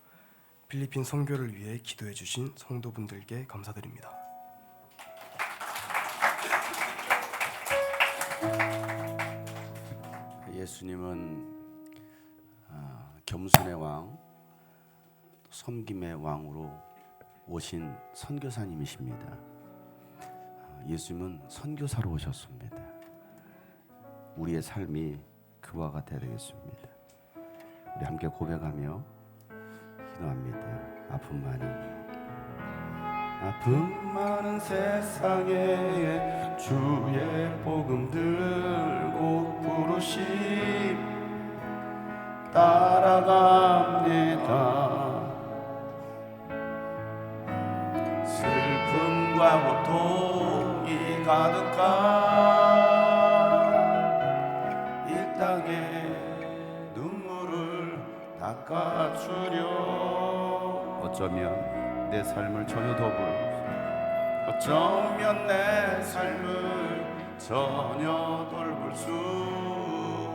필리핀 선교를 위해 기도해 주신 성도분들께 감사드립니다. 예수님은 겸손의 왕, 섬김의 왕으로 오신 선교사님이십니다. 예수님은 선교사로 오셨습니다. 우리의 삶이 그와 같아야 되겠습니다. 우리 함께 고백하며 기도합니다. 아픔 많은 세상에 주의 복음 들고 부르심 따라갑니다. 슬픔과 고통이 가득한 이 땅에 눈물을 닦아주려. 어쩌면 내 삶을 전혀 돌볼 수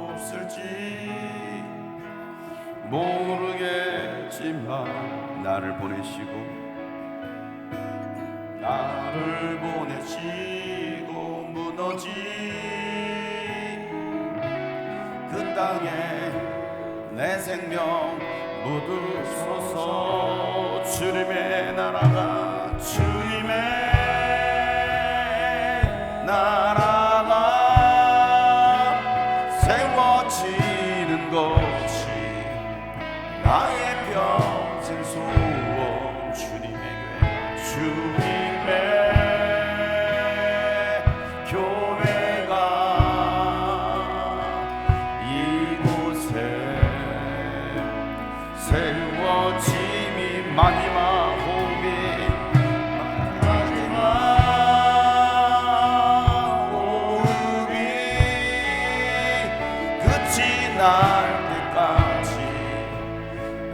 없을지 모르겠지만 나를 보내시고 무너진 그 땅에 내 생명 묻으소서. 주님의 나라가 주님의 나라가 세워지는 것이 나의 평생 소원. 주님의 교회가 이곳에 세워짐이 마지막 호흡이 끝이 날 때까지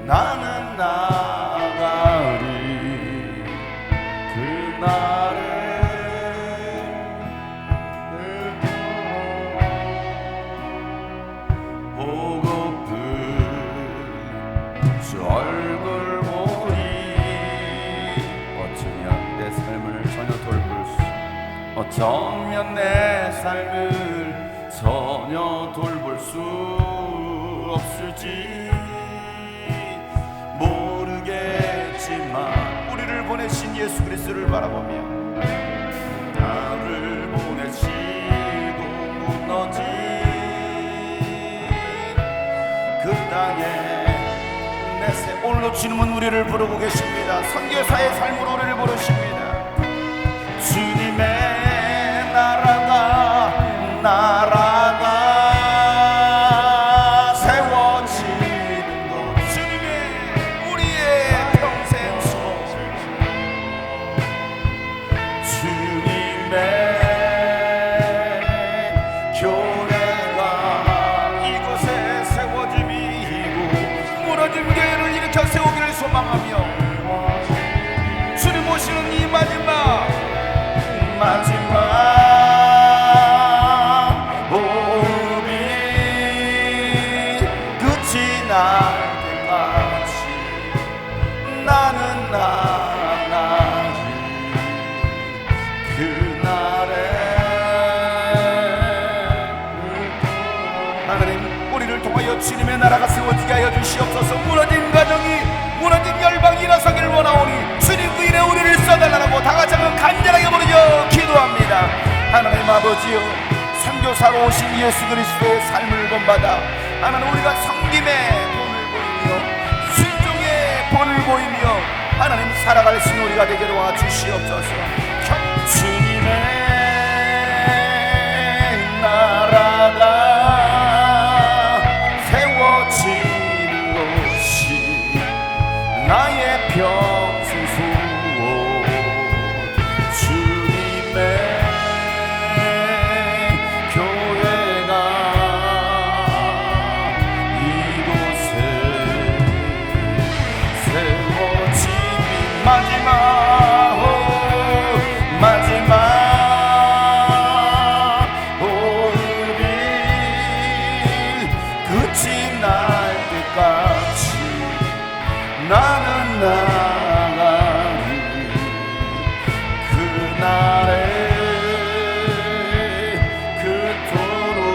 나는 나가리. 그날을 보고픈 주 얼굴 보니 어쩌면 내 삶을 전혀 돌볼 수 어쩌면 내 삶을 전혀 돌볼 수 없을지 모르겠지만 우리를 보내신 예수 그리스도를 바라보며 나를 보내시고 무너진 그 땅에 내세 오늘도 주님은 우리를 부르고 계십니다. 선교사의 삶으로 우리를 부르십니다. 주님의 나라가 세워지는 것. 주님의 우리의 평생 소원. 주님의 교회가 이곳에 세워짐이고 무너진 교회를 일으켜 세우기를 소망하며 주님 오시는 이 마지막 호흡이 끝이 날 때까지 나는 나가리. 그날에 하나님 우리를 통하여 주님의 나라가 세워지게 하여 주시옵소서. 무너진 가정이 무너진 열방이 일어서기를 원하오니 주님 그 일에 우리를 써달라고 다같이 한번 간절하게 부르짖어 기도합니다. 하나님 아버지여, 선교사로 오신 예수 그리스도의 삶을 본받아 하나님 우리가 섬김의 본을 보이며 순종의 본을 보이며 하나님 살아갈 수 있는 우리가 되게 도와주시옵소서. 주님의 나라가 세워지는 것이 나의 평생 소원. 주님의 교회가 이곳에 세워짐이 마지막 호흡이 끝이 날 때까지 나는 나가리. 그날에 그토록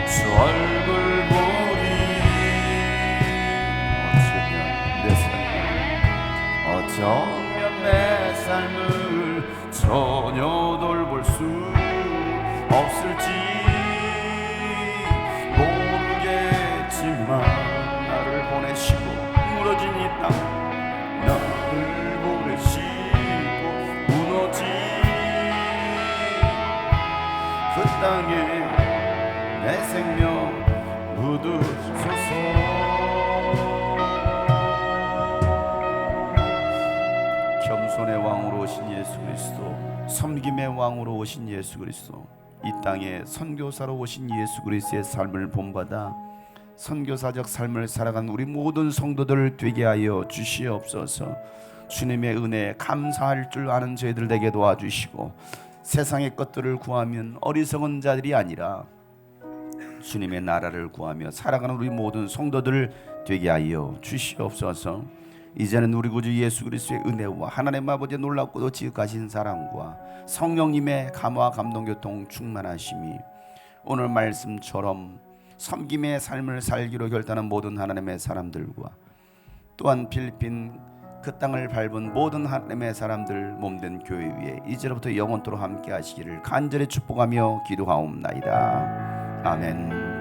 주 얼굴 보리. 어쩌면 내 삶을 전혀 돌볼 수 없을지 모르겠지만 나를 보내시고 무너진 이 땅 나를 보내시고 무너진 그 땅에 내 생명 묻으소서. 겸손의 왕으로 오신 예수 그리스도, 섬김의 왕으로 오신 예수 그리스도, 이 땅에 선교사로 오신 예수 그리스도의 삶을 본받아 선교사적 삶을 살아간 우리 모든 성도들 되게 하여 주시옵소서. 주님의 은혜에 감사할 줄 아는 저희들 되게 도와주시고 세상의 것들을 구하면 어리석은 자들이 아니라 주님의 나라를 구하며 살아가는 우리 모든 성도들 되게 하여 주시옵소서. 이제는 우리 구주 예수 그리스도의 은혜와 하나님 아버지의 놀랍고도 지극하신 사랑과 성령님의 감화 감동교통 충만하심이 오늘 말씀처럼 섬김의 삶을 살기로 결단한 모든 하나님의 사람들과 또한 필리핀 그 땅을 밟은 모든 하나님의 사람들 몸된 교회 위에 이제로부터 영원토록 함께 하시기를 간절히 축복하며 기도하옵나이다. 아멘.